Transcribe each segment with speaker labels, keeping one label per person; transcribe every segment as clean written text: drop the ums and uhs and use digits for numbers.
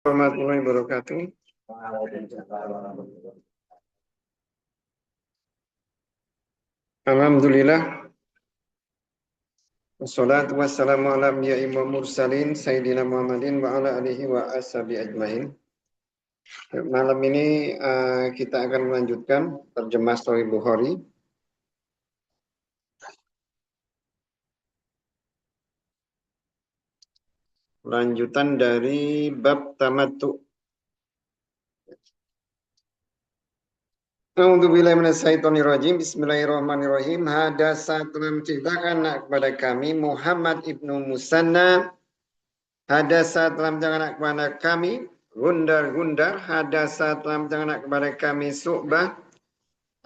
Speaker 1: Warahmatullahi wabarakatuh. Alhamdulillah. Wassalatu wassalamu ala anbiya'i wa mursalin Sayyidina Muhammadin wa ala alihi wa ashabi ajmain. Malam ini kita akan melanjutkan terjemah Sahih Bukhari. Lanjutan dari bab tamattu. A'udzubillahi minasyaitonirrajim. Bismillahirrahmanirrahim. Hadasa telah menceritakan kepada kami Muhammad ibnu Musanna. Hadasa telah menceritakan kepada kami Gundar hadasa telah menceritakan kepada kami Su'bah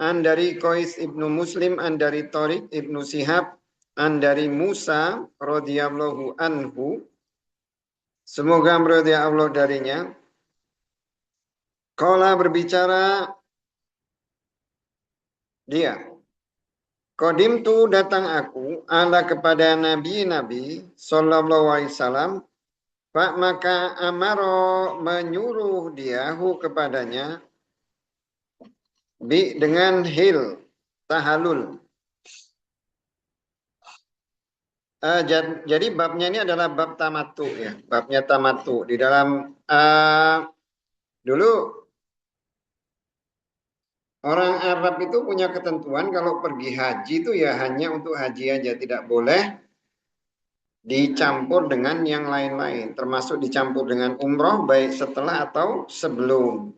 Speaker 1: an dari Qais ibnu Muslim an dari Tariq ibnu Sihab an dari Musa radhiyallahu anhu, semoga berdoa Allah darinya. Qala berbicara dia, Qadimtu datang aku ala kepada nabi-nabi sallallahu alaihi wasallam. Pak maka amaro menyuruh dia hu kepadanya dengan hil tahalul. Jadi babnya ini adalah bab tamattu ya, babnya tamattu di dalam dulu orang Arab itu punya ketentuan kalau pergi haji itu ya hanya untuk haji aja, tidak boleh dicampur dengan yang lain-lain, termasuk dicampur dengan umroh baik setelah atau sebelum.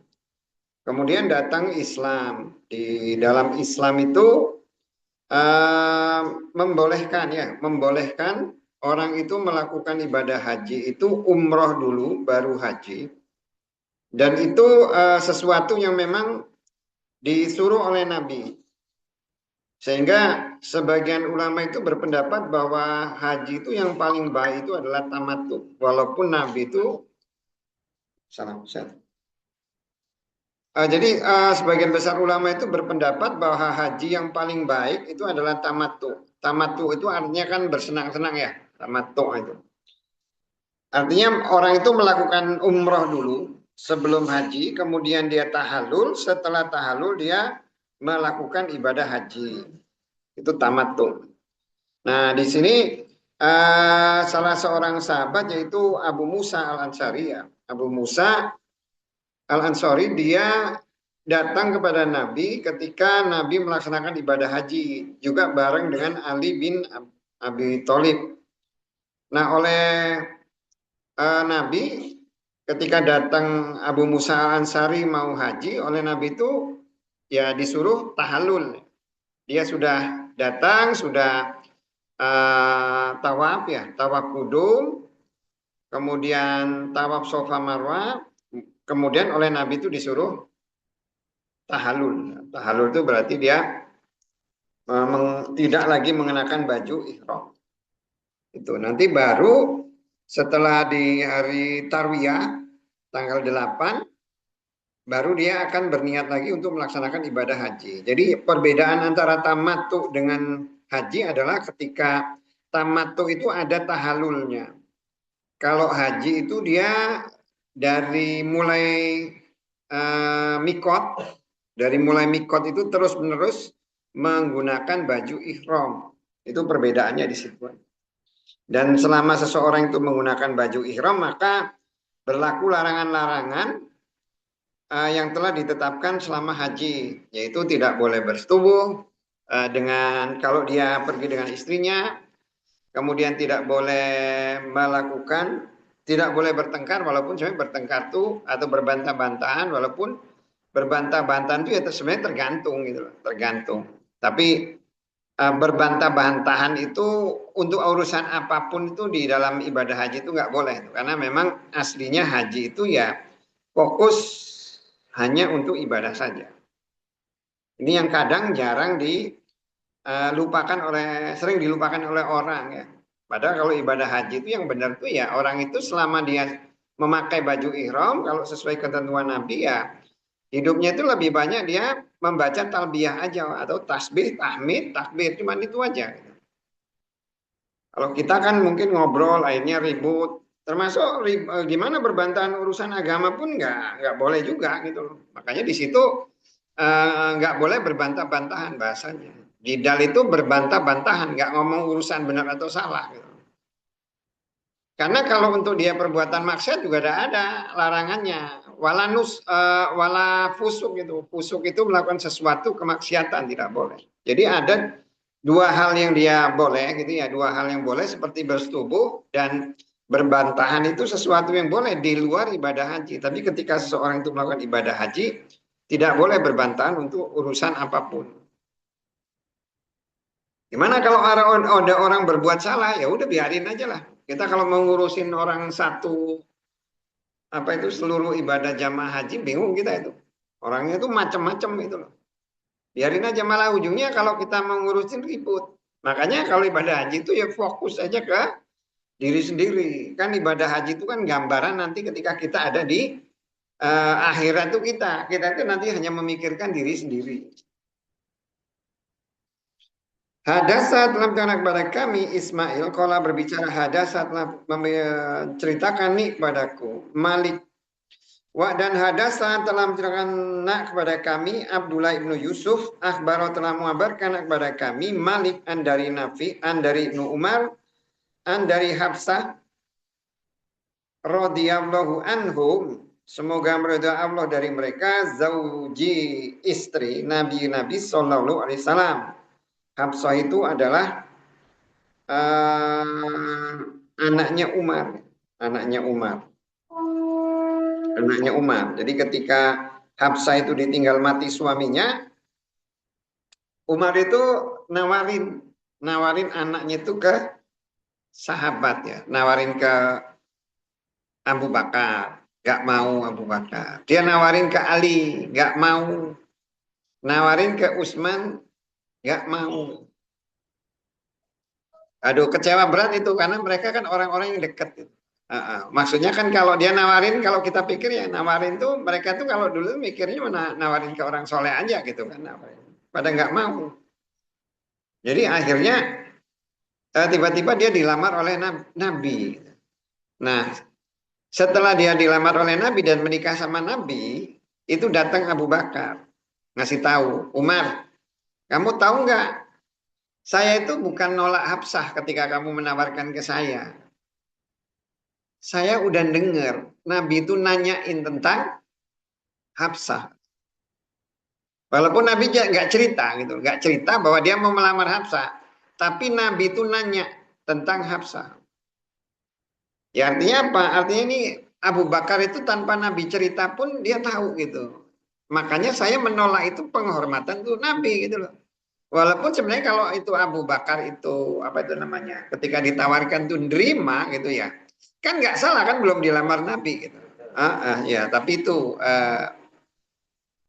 Speaker 1: Kemudian datang Islam. Di dalam Islam itu membolehkan orang itu melakukan ibadah haji itu umroh dulu baru haji. Dan itu sesuatu yang memang disuruh oleh Nabi. Sehingga sebagian ulama itu berpendapat bahwa haji itu yang paling baik itu adalah tamattu. Walaupun Nabi itu jadi sebagian besar ulama itu berpendapat bahwa haji yang paling baik itu adalah tamattu. Tamattu itu artinya kan bersenang-senang ya, tamattu itu. Artinya orang itu melakukan umroh dulu sebelum haji, kemudian dia tahallul, setelah tahallul dia melakukan ibadah haji. Itu tamattu. Nah, di sini salah seorang sahabat yaitu Abu Musa Al-Ansari ya. Abu Musa Al-Ansari dia datang kepada Nabi ketika Nabi melaksanakan ibadah haji juga bareng dengan Ali bin Abi Thalib. Nah, oleh Nabi ketika datang Abu Musa Al-Ansari mau haji, oleh Nabi itu ya disuruh tahallul. Dia sudah datang, sudah tawaf ya, tawaf kudum, kemudian tawaf Safa Marwah, kemudian oleh Nabi itu disuruh tahallul. Tahallul itu berarti dia tidak lagi mengenakan baju ihram. Itu nanti baru setelah di hari Tarwiyah tanggal 8 baru dia akan berniat lagi untuk melaksanakan ibadah haji. Jadi perbedaan antara tamattu dengan haji adalah ketika tamattu itu ada tahallulnya. Kalau haji itu dia dari mulai mikot itu terus-menerus menggunakan baju ihram. Itu perbedaannya di situ. Dan selama seseorang itu menggunakan baju ihram, maka berlaku larangan-larangan yang telah ditetapkan selama haji, yaitu tidak boleh bersetubuh dengan kalau dia pergi dengan istrinya, kemudian tidak boleh tidak boleh bertengkar, walaupun sebenarnya bertengkar itu atau berbantah-bantahan, walaupun berbantah-bantahan itu ya sebenarnya tergantung gitu loh, tergantung. Tapi berbantah-bantahan itu untuk urusan apapun itu di dalam ibadah haji itu nggak boleh, karena memang aslinya haji itu ya fokus hanya untuk ibadah saja. Ini yang kadang sering dilupakan oleh orang ya. Padahal kalau ibadah haji itu yang benar tuh ya orang itu selama dia memakai baju ihram, kalau sesuai ketentuan Nabi ya hidupnya itu lebih banyak dia membaca talbiyah aja atau tasbih, tahmid, takbir, cuman itu aja. Kalau kita kan mungkin ngobrol, akhirnya ribut, Termasuk gimana berbantahan urusan agama pun nggak boleh juga gitu loh. Makanya di situ nggak boleh berbantah-bantahan bahasanya. Jidal itu berbantah-bantahan, nggak ngomong urusan benar atau salah gitu. Karena kalau untuk dia perbuatan maksiat juga ada larangannya. Wala fusuk itu. Fusuk itu melakukan sesuatu kemaksiatan, tidak boleh. Jadi ada dua hal yang dia boleh gitu ya, dua hal yang boleh seperti bersetubuh dan berbantahan itu sesuatu yang boleh di luar ibadah haji. Tapi ketika seseorang itu melakukan ibadah haji, tidak boleh berbantahan untuk urusan apapun. Gimana kalau ada orang berbuat salah, ya udah biarin aja lah. Kita kalau mau ngurusin orang satu, apa itu seluruh ibadah jamaah haji, bingung kita itu. Orangnya itu macam-macam itu loh. Biarin aja, malah ujungnya kalau kita mau ngurusin ribut. Makanya kalau ibadah haji itu ya fokus aja ke diri sendiri. Kan ibadah haji itu kan gambaran nanti ketika kita ada di akhirat itu kita itu nanti hanya memikirkan diri sendiri. Hadasa telah berkata kepada kami Ismail, kalau berbicara hadasa telah menceritakan nih kepadaku Malik. Dan hadasa telah menceritakan nak kepada kami Abdullah ibnu Yusuf, akhbaro telah mengabarkan kepada kami Malik an dari Nafi, an dari Ibnu Umar, an dari Hafsah radhiyallahu anhum, semoga meridha Allah dari mereka, zauji istri Nabi sallallahu alaihi wasallam. Hafsah itu adalah anaknya Umar, anaknya Umar, anaknya Umar. Jadi ketika Hafsah itu ditinggal mati suaminya, Umar itu nawarin anaknya itu ke sahabat ya, nawarin ke Abu Bakar, gak mau Abu Bakar. Dia nawarin ke Ali, gak mau. Nawarin ke Utsman, gak mau. Aduh, kecewa berat itu karena mereka kan orang-orang yang dekat gitu. Maksudnya kan kalau dia nawarin, kalau kita pikir ya nawarin tuh mereka tuh kalau dulu mikirnya mana nawarin ke orang soleh aja gitu kan, pada nggak mau. Jadi akhirnya tiba-tiba dia dilamar oleh Nabi. Nah, setelah dia dilamar oleh Nabi dan menikah sama Nabi, itu datang Abu Bakar ngasih tahu, Umar, kamu tahu nggak? Saya itu bukan nolak Hafsah ketika kamu menawarkan ke saya. Saya udah dengar Nabi itu nanyain tentang Hafsah. Walaupun Nabi nggak cerita gitu, nggak cerita bahwa dia mau melamar Hafsah, tapi Nabi itu nanya tentang Hafsah. Ya artinya apa? Artinya ini Abu Bakar itu tanpa Nabi cerita pun dia tahu gitu. Makanya saya menolak itu penghormatan tuh Nabi gitu loh. Walaupun sebenarnya kalau itu Abu Bakar itu apa itu namanya, ketika ditawarkan tuh nerima gitu ya, kan nggak salah kan belum dilamar Nabi gitu. Ya tapi itu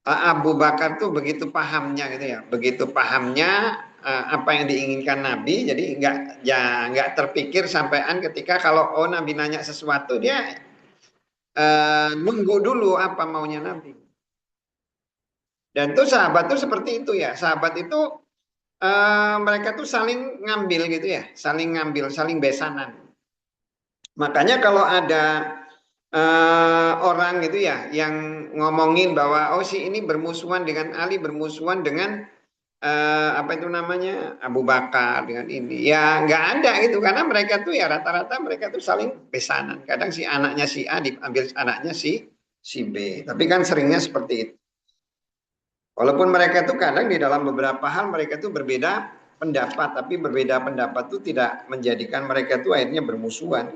Speaker 1: Abu Bakar tuh begitu pahamnya gitu ya, begitu pahamnya apa yang diinginkan Nabi, jadi nggak terpikir sampaian ketika kalau Nabi nanya sesuatu dia nunggu dulu apa maunya Nabi. Dan tuh sahabat tuh seperti itu ya, sahabat itu mereka tuh saling ngambil gitu ya, saling ngambil, saling besanan. Makanya kalau ada orang gitu ya yang ngomongin bahwa oh si ini bermusuhan dengan Ali, bermusuhan dengan apa itu namanya Abu Bakar dengan ini, ya nggak ada gitu karena mereka tuh ya rata-rata mereka tuh saling besanan. Kadang si anaknya si A diambil anaknya si B, tapi kan seringnya seperti itu. Walaupun mereka tuh kadang di dalam beberapa hal mereka tuh berbeda pendapat, tapi berbeda pendapat tuh tidak menjadikan mereka tuh akhirnya bermusuhan.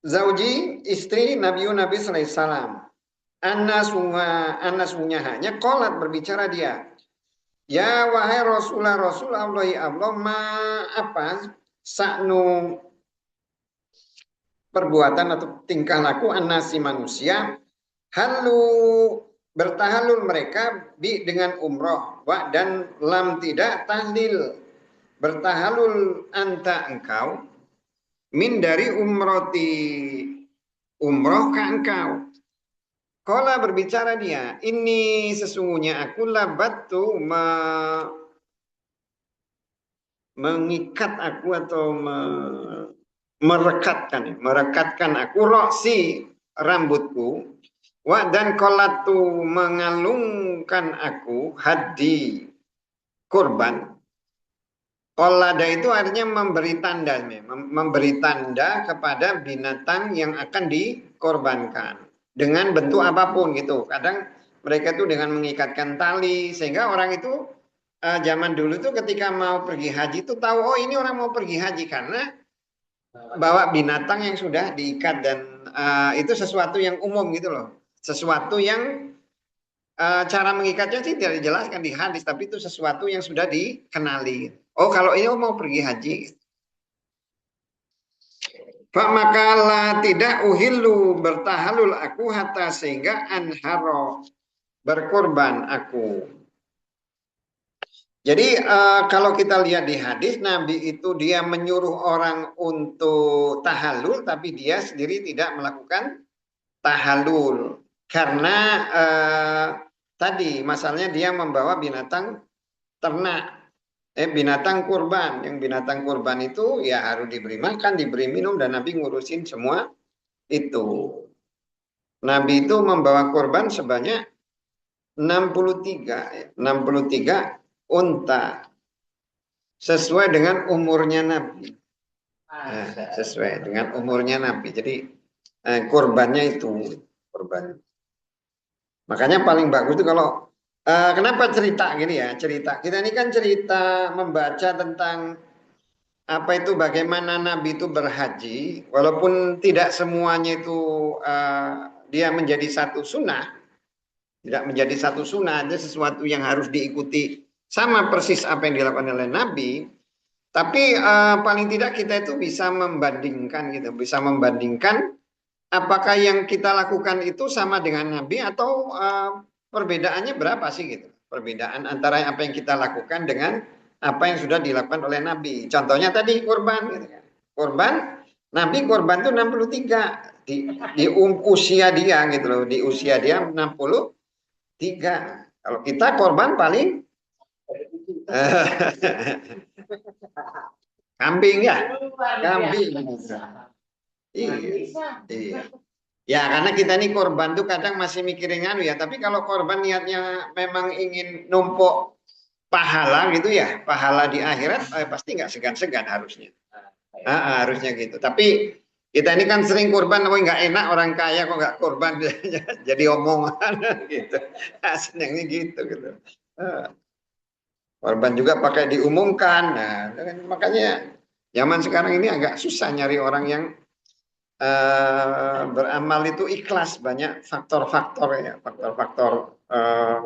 Speaker 1: Zauji istri Nabi Sallallahu Alaihi Wasallam. Anas hanya kolat berbicara dia. Ya wahai Rasul Allah ya Allah apa saknu perbuatan atau tingkah laku anasi manusia halu bertahalul mereka dengan umroh dan lam tidak tahlil bertahalul anta engkau min dari umroh ke engkau. Kala berbicara dia, ini sesungguhnya aku labatu mengikat aku atau merekatkan aku roksi rambutku, dan kolatu mengalungkan aku hadi kurban. Kolada itu artinya memberi tanda kepada binatang yang akan dikorbankan dengan bentuk apapun gitu. Kadang mereka itu dengan mengikatkan tali sehingga orang itu zaman dulu tuh ketika mau pergi haji itu tahu oh ini orang mau pergi haji karena bawa binatang yang sudah diikat dan itu sesuatu yang umum gitu loh. Sesuatu yang cara mengikatnya sih tidak dijelaskan di hadis, tapi itu sesuatu yang sudah dikenali. Oh, kalau ini mau pergi haji. Pak makalah tidak uhillu bertahalul aku hatta sehingga anharo berkorban aku. Jadi kalau kita lihat di hadis Nabi itu dia menyuruh orang untuk tahallul tapi dia sendiri tidak melakukan tahallul karena tadi masalahnya dia membawa binatang ternak, binatang kurban. Yang binatang kurban itu ya harus diberi makan, diberi minum dan Nabi ngurusin semua itu. Nabi itu membawa kurban sebanyak 63 unta sesuai dengan umurnya Nabi. Sesuai dengan umurnya Nabi. Jadi kurbannya itu kurban. Makanya paling bagus itu kalau kenapa cerita gini ya, cerita. Kita ini kan cerita membaca tentang apa itu bagaimana Nabi itu berhaji, walaupun tidak semuanya itu dia menjadi satu sunnah, tidak menjadi satu sunnah, ada sesuatu yang harus diikuti sama persis apa yang dilakukan oleh Nabi. Tapi paling tidak kita itu bisa membandingkan gitu, bisa membandingkan apakah yang kita lakukan itu sama dengan Nabi atau perbedaannya berapa sih gitu. Perbedaan antara apa yang kita lakukan dengan apa yang sudah dilakukan oleh Nabi. Contohnya tadi kurban gitu kan. Kurban, Nabi kurban itu 63 di usia dia gitu loh, di usia dia 63. Kalau kita korban paling kambing ya, kambing. Iya, iya. Ya karena kita ini korban tuh kadang masih mikirin anu ya. Tapi kalau korban niatnya memang ingin numpuk pahala gitu ya, pahala di akhirat pasti nggak segan-segan harusnya. Harusnya gitu. Tapi kita ini kan sering korban, oh nggak enak orang kaya kok nggak korban jadi omongan gitu. Senangnya gitu gitu. Korban juga pakai diumumkan. Nah, makanya zaman sekarang ini agak susah nyari orang yang beramal itu ikhlas, banyak faktor-faktor ya, faktor-faktor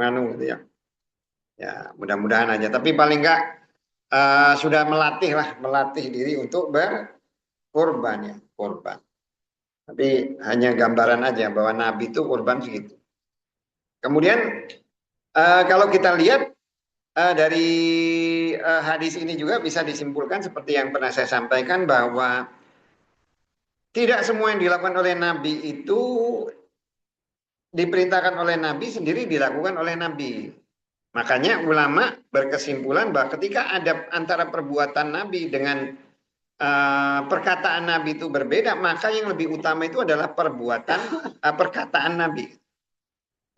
Speaker 1: nganu gitu ya. Ya mudah-mudahan aja. Tapi paling enggak sudah melatih diri untuk berkorban ya, korban. Tapi hanya gambaran aja bahwa Nabi itu korban segitu. Kemudian kalau kita lihat dari hadis ini juga bisa disimpulkan seperti yang pernah saya sampaikan bahwa tidak semua yang dilakukan oleh Nabi itu diperintahkan oleh Nabi sendiri dilakukan oleh Nabi. Makanya ulama berkesimpulan bahwa ketika ada antara perbuatan Nabi dengan perkataan Nabi itu berbeda, maka yang lebih utama itu adalah perkataan Nabi.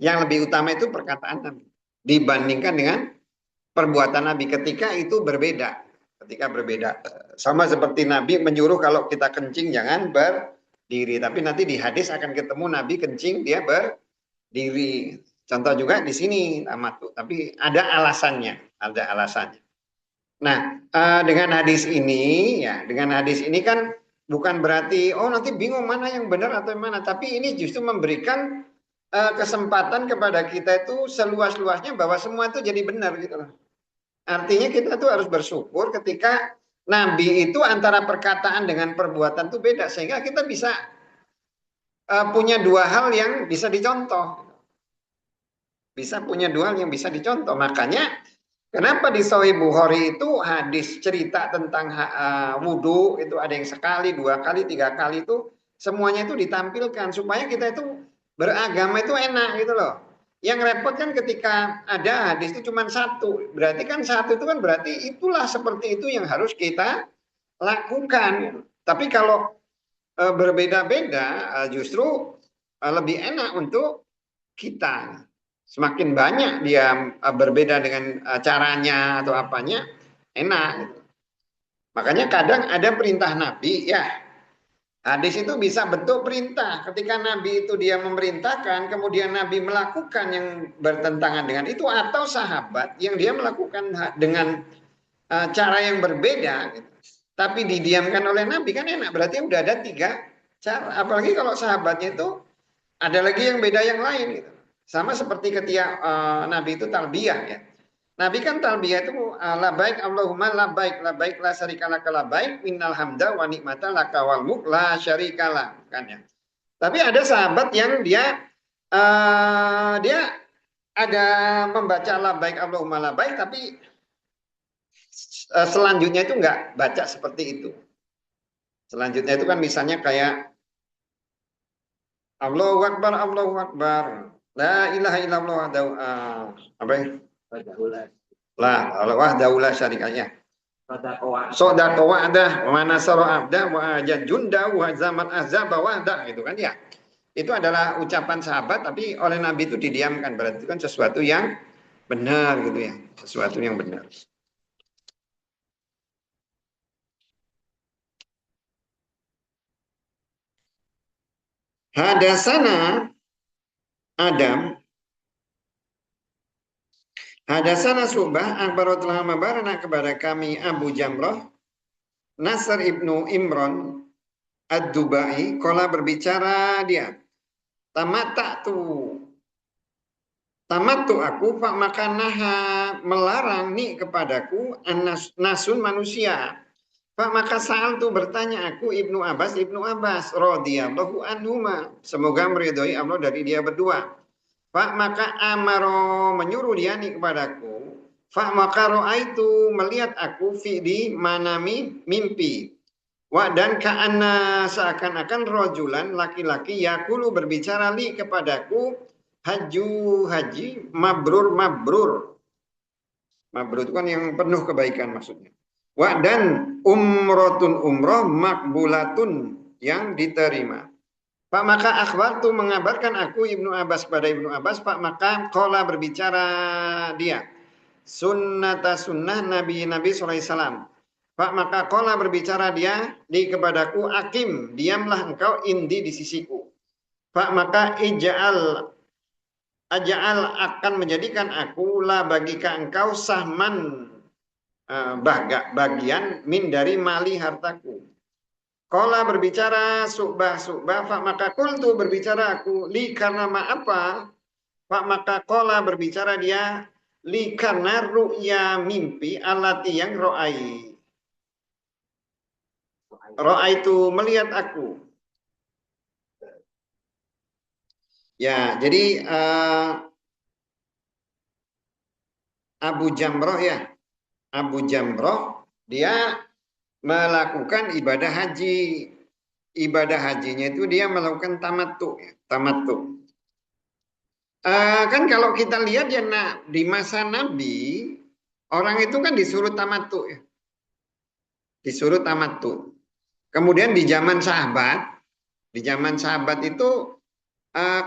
Speaker 1: Yang lebih utama itu perkataan Nabi dibandingkan dengan perbuatan Nabi ketika itu berbeda. Ketika berbeda, sama seperti Nabi menyuruh kalau kita kencing jangan berdiri, tapi nanti di hadis akan ketemu Nabi kencing dia berdiri. Contoh juga di sini tamattu, tapi ada alasannya, Nah, dengan hadis ini kan bukan berarti oh nanti bingung mana yang benar atau yang mana, tapi ini justru memberikan kesempatan kepada kita itu seluas-luasnya bahwa semua itu jadi benar gitu loh. Artinya kita tuh harus bersyukur ketika Nabi itu antara perkataan dengan perbuatan itu beda. Sehingga kita bisa punya dua hal yang bisa dicontoh. Bisa punya dua hal yang bisa dicontoh. Makanya kenapa di Sahih Bukhari itu hadis cerita tentang wudhu itu ada yang sekali, dua kali, tiga kali itu semuanya itu ditampilkan. Supaya kita itu beragama itu enak gitu loh. Yang repot kan ketika ada hadis itu cuma satu. Berarti kan satu itu kan berarti itulah seperti itu yang harus kita lakukan. Tapi kalau berbeda-beda justru lebih enak untuk kita. Semakin banyak dia berbeda dengan caranya atau apanya, enak. Makanya kadang ada perintah Nabi, ya hadis itu bisa bentuk perintah. Ketika Nabi itu dia memerintahkan, kemudian Nabi melakukan yang bertentangan dengan itu, atau sahabat yang dia melakukan dengan cara yang berbeda, gitu. Tapi didiamkan oleh Nabi, kan enak. Berarti udah ada tiga cara. Apalagi kalau sahabatnya itu ada lagi yang beda yang lain, gitu. Sama seperti ketika Nabi itu talbiyah, ya. Nabi kan talbiyah itu labaik Allahumma labaik labaik la syarika laka labaik innal hamda wa ni'mata laka wal mulk la syarikalah, kan ya. Tapi ada sahabat yang dia ada membaca labaik Allahumma labaik, tapi selanjutnya itu enggak baca seperti itu. Selanjutnya itu kan misalnya kayak Allahu Akbar, Allahu Akbar, la ilaha illallah, apa ya? Lah, Allah wahdahu la syarikanya. Sodako wa'dah, wa nasara abda, wa ajad junda, wa zaman azaba wa'dah, gitu kan ya. Itu adalah ucapan sahabat, tapi oleh Nabi itu didiamkan. Berarti itu kan sesuatu yang benar, gitu ya. Sesuatu yang benar. Hadasana Adam, hadasana Subah, akbarat telah membarana kepada kami Abu Jamrah, Nasr ibnu Imran, Ad-Dubai, kola berbicara dia, tamat tu aku, pak maka naha melarang ni kepadaku nasun manusia. Pak maka saal tu bertanya aku Ibnu Abbas radhiyallahu anhuma, semoga meridhoi Allah dari dia berdua. Pak maka amaro menyuruh dia ni kepadaku. Pak maka ro'aitu melihat aku fi di manami mimpi. Wa dan ka'anna seakan-akan rojulan laki-laki yakulu berbicara li kepadaku haji mabrur. Mabrur itu kan yang penuh kebaikan maksudnya. Wa dan umrotun umroh makbulatun yang diterima. Pak maka akhbar tu mengabarkan aku Ibnu Abbas pada Ibnu Abbas. Pak maka kola berbicara dia. Sunnata sunnah Nabi SAW. Pak maka kola berbicara dia di kepadaku akim, diamlah engkau indi di sisiku. Pak maka aja'al akan menjadikan aku la bagika engkau sahman bagian min dari mali hartaku. Kola berbicara subah, Pak maka kultu berbicara aku li karena ma apa? Pak maka kola berbicara dia li karena ru'ya mimpi alati yang ro'ai. Ro'a itu melihat aku. Ya, jadi Abu Jamroh ya. Abu Jamroh dia melakukan ibadah haji. Ibadah hajinya itu dia melakukan tamattu. Ya. Tamattu. Kan kalau kita lihat ya di masa Nabi orang itu kan disuruh tamattu ya. Disuruh tamattu. Kemudian di zaman sahabat itu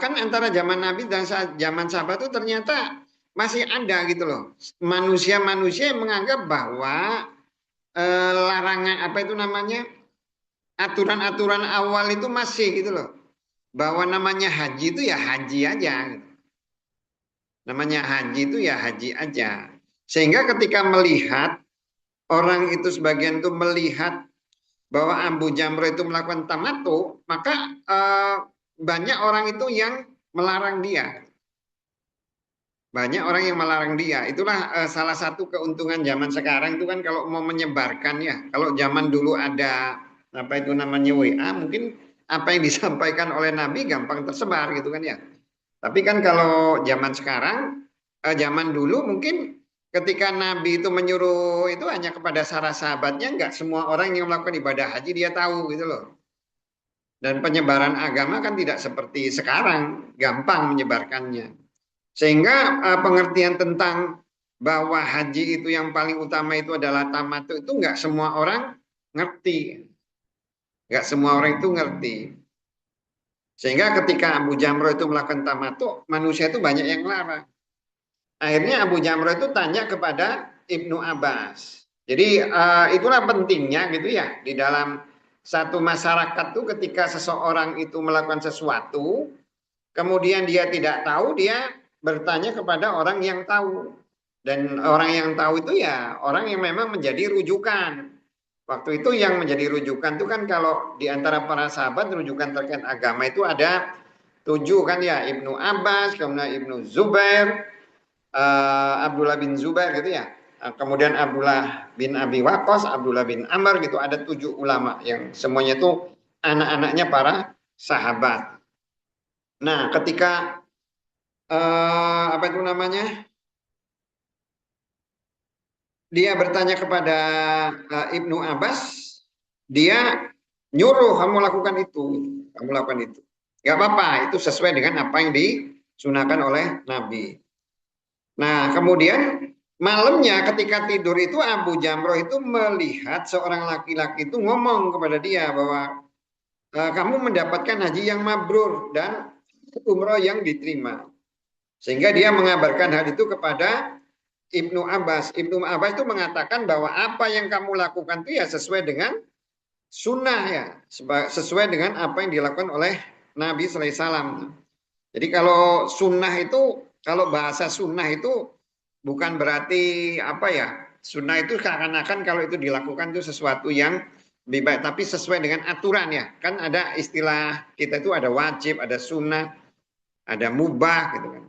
Speaker 1: kan antara zaman Nabi dan zaman sahabat itu ternyata masih ada gitu loh. Manusia-manusia yang menganggap bahwa larangan apa itu namanya aturan-aturan awal itu masih gitu loh. Bahwa namanya haji itu ya haji aja. Gitu. Namanya haji itu ya haji aja. Sehingga ketika melihat orang itu sebagian itu melihat bahwa Abu Jamrah itu melakukan tamattu, maka banyak orang itu yang melarang dia. Banyak orang yang melarang dia. Itulah salah satu keuntungan zaman sekarang itu kan kalau mau menyebarkan ya. Kalau zaman dulu ada apa itu namanya WA, mungkin apa yang disampaikan oleh Nabi gampang tersebar gitu kan ya. Tapi kan kalau zaman sekarang, zaman dulu mungkin ketika Nabi itu menyuruh itu hanya kepada sahabatnya, nggak semua orang yang melakukan ibadah haji dia tahu gitu loh. Dan penyebaran agama kan tidak seperti sekarang, gampang menyebarkannya. Sehingga pengertian tentang bahwa haji itu yang paling utama itu adalah tamattu itu nggak semua orang ngerti. Nggak semua orang itu ngerti. Sehingga ketika Abu Jamrah itu melakukan tamattu, manusia itu banyak yang larang. Akhirnya Abu Jamrah itu tanya kepada Ibnu Abbas. Jadi itulah pentingnya gitu ya di dalam satu masyarakat tuh ketika seseorang itu melakukan sesuatu, kemudian dia tidak tahu, dia bertanya kepada orang yang tahu. Dan orang yang tahu itu ya orang yang memang menjadi rujukan. Waktu itu yang menjadi rujukan itu kan kalau di antara para sahabat rujukan terkait agama itu ada 7 kan ya, Ibnu Abbas, kemudian Ibnu Zubair, Abdullah bin Zubair gitu ya. Kemudian Abdullah bin Abi Waqqas, Abdullah bin Amr gitu, ada 7 ulama yang semuanya itu anak-anaknya para sahabat. Nah, ketika apa itu namanya? Dia bertanya kepada Ibnu Abbas, dia nyuruh kamu lakukan itu, kamu lakukan itu. Gak apa-apa, itu sesuai dengan apa yang disunahkan oleh Nabi. Nah, kemudian malamnya ketika tidur itu Abu Jamroh itu melihat seorang laki-laki itu ngomong kepada dia bahwa kamu mendapatkan haji yang mabrur dan umroh yang diterima. Sehingga dia mengabarkan hal itu kepada Ibnu Abbas. Ibnu Abbas itu mengatakan bahwa apa yang kamu lakukan itu ya sesuai dengan sunnah ya, sesuai dengan apa yang dilakukan oleh Nabi Sallallahu Alaihi Wasallam. Jadi kalau sunnah itu, kalau bahasa sunnah itu bukan berarti apa ya, sunnah itu seakan-akan kalau itu dilakukan itu sesuatu yang lebih baik, tapi sesuai dengan aturan ya. Kan ada istilah kita itu ada wajib, ada sunnah, ada mubah gitu kan.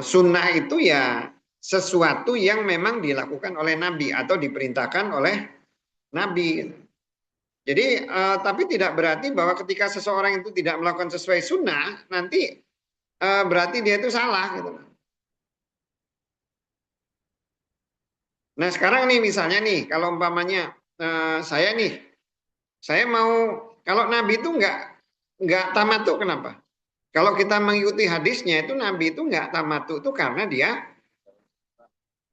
Speaker 1: Sunnah itu ya sesuatu yang memang dilakukan oleh Nabi atau diperintahkan oleh Nabi. Jadi tapi tidak berarti bahwa ketika seseorang itu tidak melakukan sesuai sunnah nanti berarti dia itu salah gitu. Nah sekarang nih misalnya nih kalau umpamanya saya nih, saya mau, kalau Nabi itu nggak tamattu kenapa? Kalau kita mengikuti hadisnya itu Nabi itu nggak tamattu itu karena dia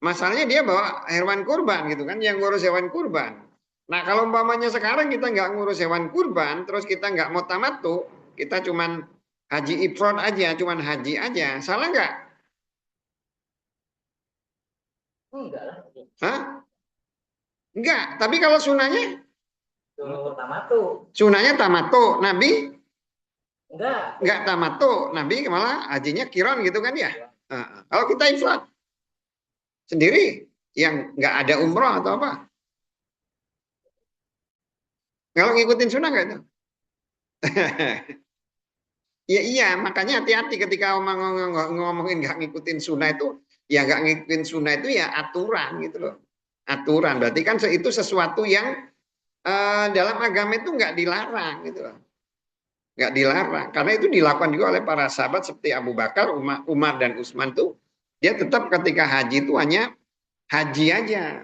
Speaker 1: masalahnya dia bawa hewan kurban gitu kan, yang ngurus hewan kurban. Nah kalau umpamanya sekarang kita nggak ngurus hewan kurban, terus kita nggak mau tamattu, kita cuman haji ifrad aja, cuman haji aja, salah nggak?
Speaker 2: Enggak lah.
Speaker 1: Hah? Enggak, tapi kalau sunahnya?
Speaker 2: Tamattu.
Speaker 1: Sunahnya tamattu, Nabi?
Speaker 2: Enggak
Speaker 1: tamattu, Nabi malah hajinya kiron gitu kan ya? Kalau kita ifrad sendiri, yang nggak ada umroh atau apa? Kalau ngikutin sunnah nggak itu? Ya iya, makanya hati-hati ketika ngomongin nggak ngikutin sunnah itu, ya nggak ngikutin sunnah itu ya aturan gitu loh. Aturan, berarti kan itu sesuatu yang dalam agama itu nggak dilarang gitu loh. Nggak dilarang, karena itu dilakukan juga oleh para sahabat seperti Abu Bakar, Umar dan Utsman tuh, dia tetap ketika haji itu hanya haji aja.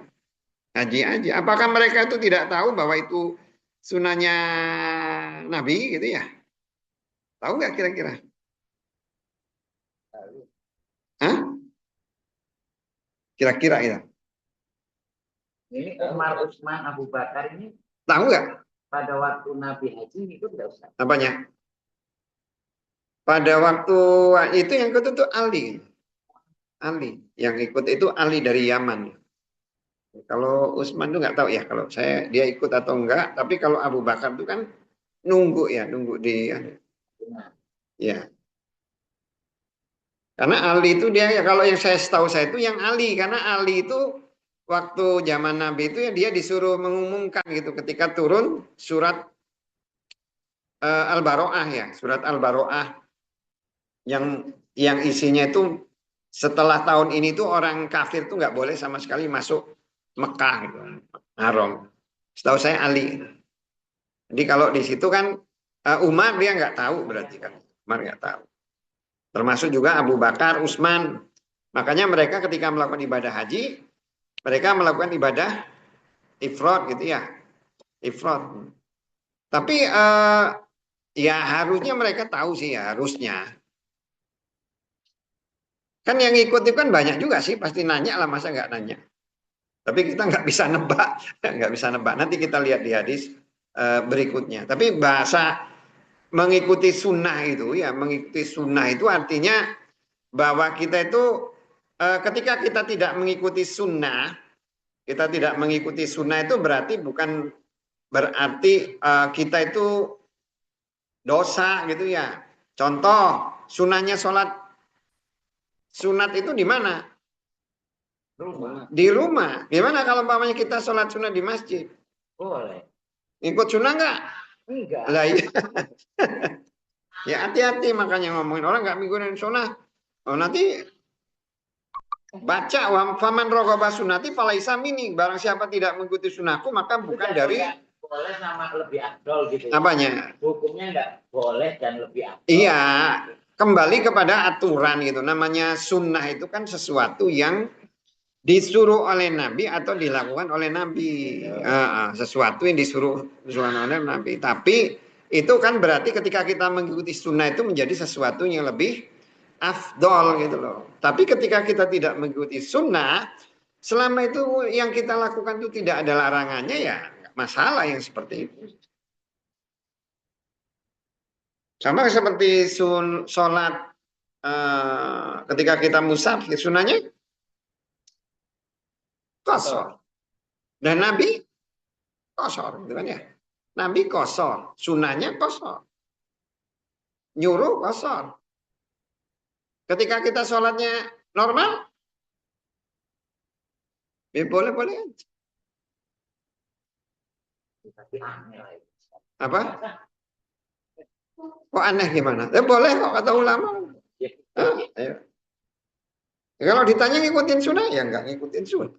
Speaker 1: Haji aja. Apakah mereka itu tidak tahu bahwa itu sunahnya Nabi gitu ya? Tahu nggak kira-kira? Hah? Kira-kira ya?
Speaker 2: Ini Umar, Utsman, Abu Bakar ini
Speaker 1: Tahu nggak?
Speaker 2: pada waktu Nabi haji itu tidak usah.
Speaker 1: Apanya? Pada waktu itu yang ikut itu Ali. Ali. Yang ikut itu Ali dari Yaman. Kalau Utsman tuh nggak tahu ya. Kalau saya dia ikut atau enggak. Tapi kalau Abu Bakar itu kan nunggu ya. Nunggu di ya. Karena Ali itu dia ya, kalau yang saya tahu saya itu yang Ali, karena Ali itu waktu zaman Nabi itu ya dia disuruh mengumumkan gitu ketika turun surat Al-Baro'ah ya, surat Al-Baro'ah yang isinya itu setelah tahun ini tuh orang kafir tuh nggak boleh sama sekali masuk Mekah gitu, Haram. Setahu saya Ali. Jadi kalau di situ kan Umar dia nggak tahu berarti kan, Umar nggak tahu. Termasuk juga Abu Bakar, Utsman. Makanya mereka ketika melakukan ibadah haji, mereka melakukan ibadah ifrad gitu ya. Ifrad. Tapi ya harusnya mereka tahu sih ya, harusnya. Kan yang ikut itu kan banyak juga sih, pasti nanya lah, masa nggak nanya. Tapi kita nggak bisa nebak, nggak bisa nebak. Nanti kita lihat di hadis berikutnya. Tapi bahasa mengikuti sunnah itu ya, mengikuti sunnah itu artinya bahwa kita itu ketika kita tidak mengikuti sunnah, kita tidak mengikuti sunnah itu berarti bukan berarti kita itu dosa gitu ya. Contoh, sunnahnya sholat sunat itu di mana?
Speaker 2: Rumah.
Speaker 1: Di rumah. Gimana kalau umpamanya kita sholat sunat di masjid?
Speaker 2: Boleh.
Speaker 1: Ikut sunnah nggak?
Speaker 2: Enggak.
Speaker 1: Lah iya. Ya hati-hati makanya ngomongin orang nggak ngikutin sunnah. Oh nanti baca faman rogobah sunati falaisa mini. Barang siapa tidak mengikuti sunnahku maka bukan dari
Speaker 2: boleh sama lebih afdol gitu.
Speaker 1: Apanya?
Speaker 2: Hukumnya enggak boleh dan lebih afdol.
Speaker 1: Iya, kembali kepada aturan gitu. Namanya sunnah itu kan sesuatu yang disuruh oleh Nabi atau dilakukan oleh Nabi. Sesuatu yang disuruh oleh Nabi. Tapi itu kan berarti ketika kita mengikuti sunnah itu menjadi sesuatu yang lebih afdol gitu loh. Tapi ketika kita tidak mengikuti sunnah, selama itu yang kita lakukan itu tidak ada larangannya ya nggak masalah yang seperti itu. Sama seperti sholat ketika kita musafir, sunnahnya kosor. Dan Nabi kosor, gitu kan ya. Nabi kosor, sunnahnya kosor. Nyuruh kosor. Ketika kita sholatnya normal, ya boleh-boleh aja. Apa? Kok aneh gimana? Boleh kok kata ulama. Ayo. Kalau ditanya ngikutin sunnah, ya nggak ngikutin sunnah.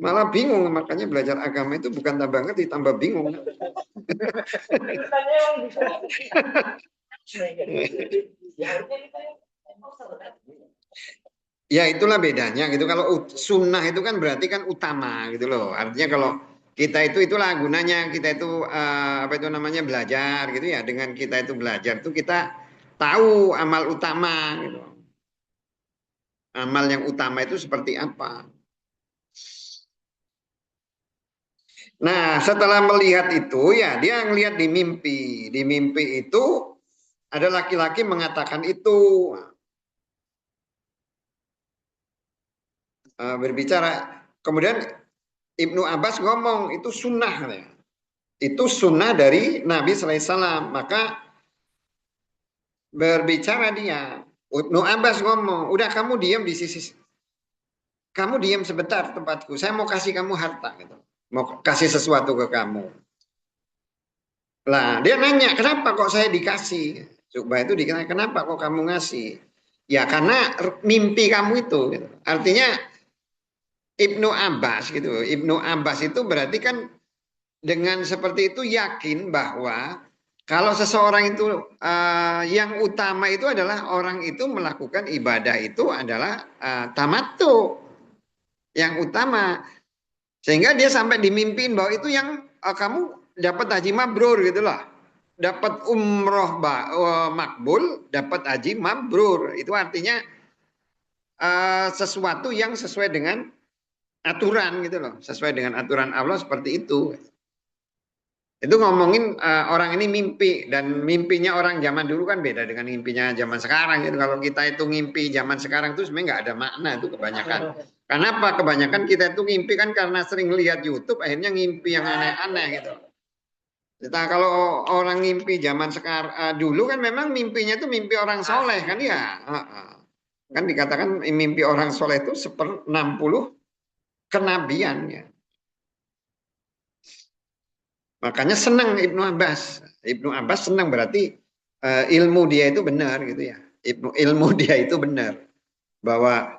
Speaker 1: Malah bingung, makanya belajar agama itu bukan tambah ngerti, tambah bingung. Ya itulah bedanya gitu. Kalau sunnah itu kan berarti kan utama gitu loh. Artinya kalau kita itu itulah gunanya kita itu apa itu namanya belajar gitu ya. Dengan kita itu belajar itu kita tahu amal utama gitu. Amal yang utama itu seperti apa. Nah, setelah melihat itu ya dia ngelihat di mimpi. Di mimpi itu ada laki-laki mengatakan itu berbicara. Kemudian Ibnu Abbas ngomong itu sunnah ya. Itu sunnah dari Nabi Sallallahu Alaihi Wasallam. Maka berbicara dia. Ibnu Abbas ngomong, udah kamu diam di sisi. Kamu diam sebentar tempatku. Saya mau kasih kamu harta gitu. Mau kasih sesuatu ke kamu. Lah, dia nanya, kenapa kok saya dikasih? Coba itu dikira, kenapa kok kamu ngasih? Ya karena mimpi kamu itu. Gitu. Artinya Ibnu Abbas gitu. Ibnu Abbas itu berarti kan dengan seperti itu yakin bahwa kalau seseorang itu yang utama itu adalah orang itu melakukan ibadah itu adalah tamattu yang utama. Sehingga dia sampai dimimpin bahwa itu yang kamu dapat haji mabrur gitu loh. Dapat umroh makbul, dapat haji mabrur. Itu artinya sesuatu yang sesuai dengan aturan gitu loh. Sesuai dengan aturan Allah seperti itu. Itu ngomongin orang ini mimpi. Dan mimpinya orang zaman dulu kan beda dengan mimpinya zaman sekarang. Gitu. Kalau kita itu ngimpi zaman sekarang itu sebenarnya nggak ada makna itu kebanyakan. Kenapa? Kebanyakan kita itu ngimpi kan karena sering lihat YouTube akhirnya ngimpi yang aneh-aneh gitu. Kita kalau orang ngimpi zaman sekarang dulu kan memang mimpinya itu mimpi orang soleh kan ya. Kan dikatakan mimpi orang soleh itu 60 kenabian ya. Makanya senang Ibnu Abbas. Ibnu Abbas senang berarti ilmu dia itu benar gitu ya. Ilmu dia itu benar bahwa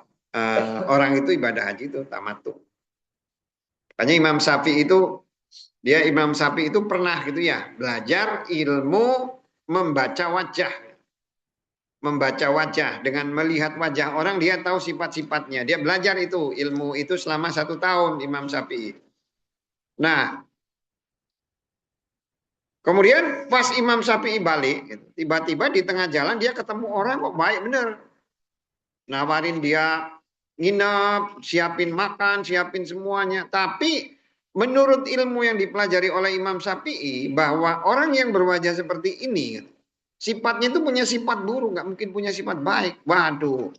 Speaker 1: orang itu ibadah haji itu tamattu. Makanya Imam Syafi'i itu pernah gitu ya belajar ilmu membaca wajah. Membaca wajah dengan melihat wajah orang dia tahu sifat-sifatnya. Dia belajar itu ilmu itu selama 1 tahun Imam Syafi'i. Nah, Kemudian pas Imam Syafi'i balik, tiba-tiba di tengah jalan dia ketemu orang kok baik bener. Nawarin dia nginep, siapin makan, siapin semuanya. Tapi menurut ilmu yang dipelajari oleh Imam Syafi'i bahwa orang yang berwajah seperti ini sifatnya itu punya sifat buruk, nggak mungkin punya sifat baik. Waduh,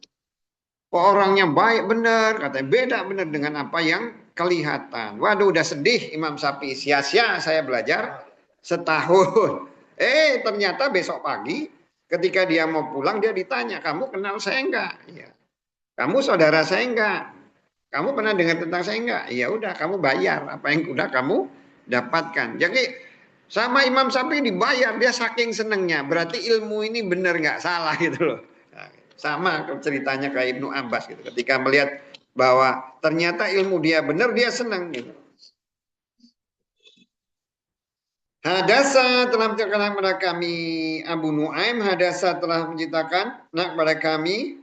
Speaker 1: kok orangnya baik bener, katanya beda bener dengan apa yang kelihatan. Waduh, udah sedih Imam Syafi'i, sia-sia saya belajar setahun. Ternyata besok pagi ketika dia mau pulang dia ditanya, kamu kenal saya enggak? Ya. Kamu saudara saya enggak? Kamu pernah dengar tentang saya enggak? Ya udah, kamu bayar apa yang udah kamu dapatkan. Jadi sama Imam Syafi'i dibayar, dia saking senengnya. Berarti ilmu ini benar nggak salah gitu loh. Sama ceritanya kayak Ibnu Abbas gitu. Ketika melihat bahwa ternyata ilmu dia benar, dia senang gitu. Hadasa telah menceritakan kepada kami Abu Nuaim, Hadasa telah menceritakan kepada kami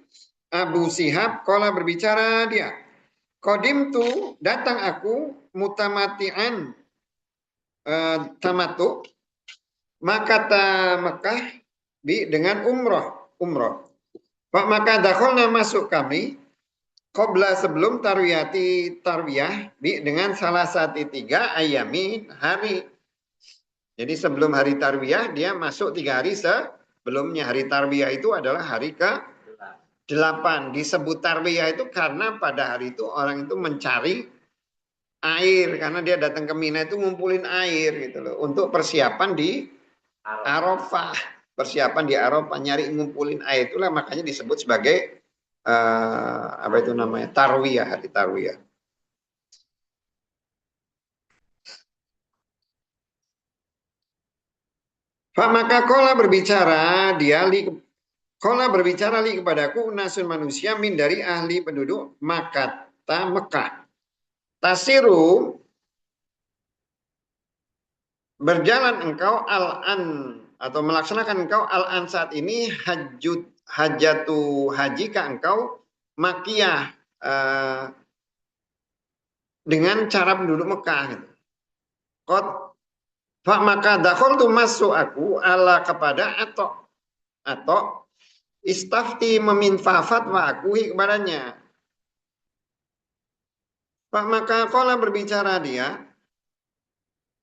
Speaker 1: Abu Sihab, qala berbicara dia. Qadim tu datang aku mutamatian tamatu maka Mekah dengan umroh. Pak maka dakhalna masuk kami qabla sebelum tarwiyah dengan salah satu 3 ayami hari. Jadi sebelum hari tarwiyah dia masuk 3 hari sebelumnya. Hari tarwiyah itu adalah hari ke-8. Disebut tarwiyah itu karena pada hari itu orang itu mencari air karena dia datang ke Mina itu ngumpulin air gitu loh untuk persiapan di Arafah. Persiapan di Arafah nyari ngumpulin air itulah makanya disebut sebagai apa itu namanya tarwiyah, hari tarwiyah. Maka kola berbicara kepadaku unasun manusia min dari ahli penduduk Mekah. Tasiru berjalan engkau al-an atau melaksanakan engkau al-an saat ini hajatu haji ka engkau makiyah dengan cara penduduk Mekah gitu. Maka dakhol tu masuk aku ala kepada atau istafti meminta fatwa aku kepadanya. Maka kola berbicara dia,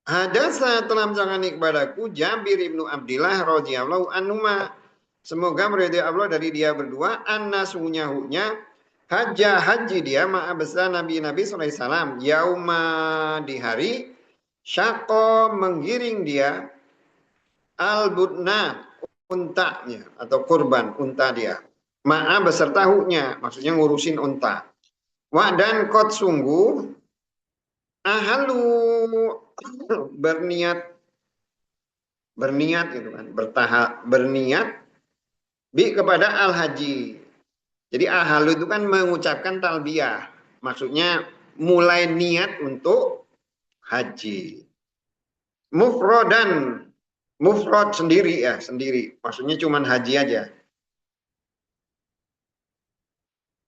Speaker 1: hadasa telah menceritakan kepadaku Jabir ibnu Abdillah radhiyallahu anhuma. Semoga meridai Allah dari dia berdua, anna sungguhnya haji dia ma'a besar Nabi SAW yauma di hari syaqo menggiring dia al-budna untanya atau kurban unta dia ma'a beserta huknya maksudnya ngurusin unta wa dan kot sungguh ahalu berniat gitu kan berniat bi kepada al-haji. Jadi ahalu itu kan mengucapkan talbiyah. Maksudnya mulai niat untuk haji. Mufrad sendiri ya, sendiri. Maksudnya cuma haji aja.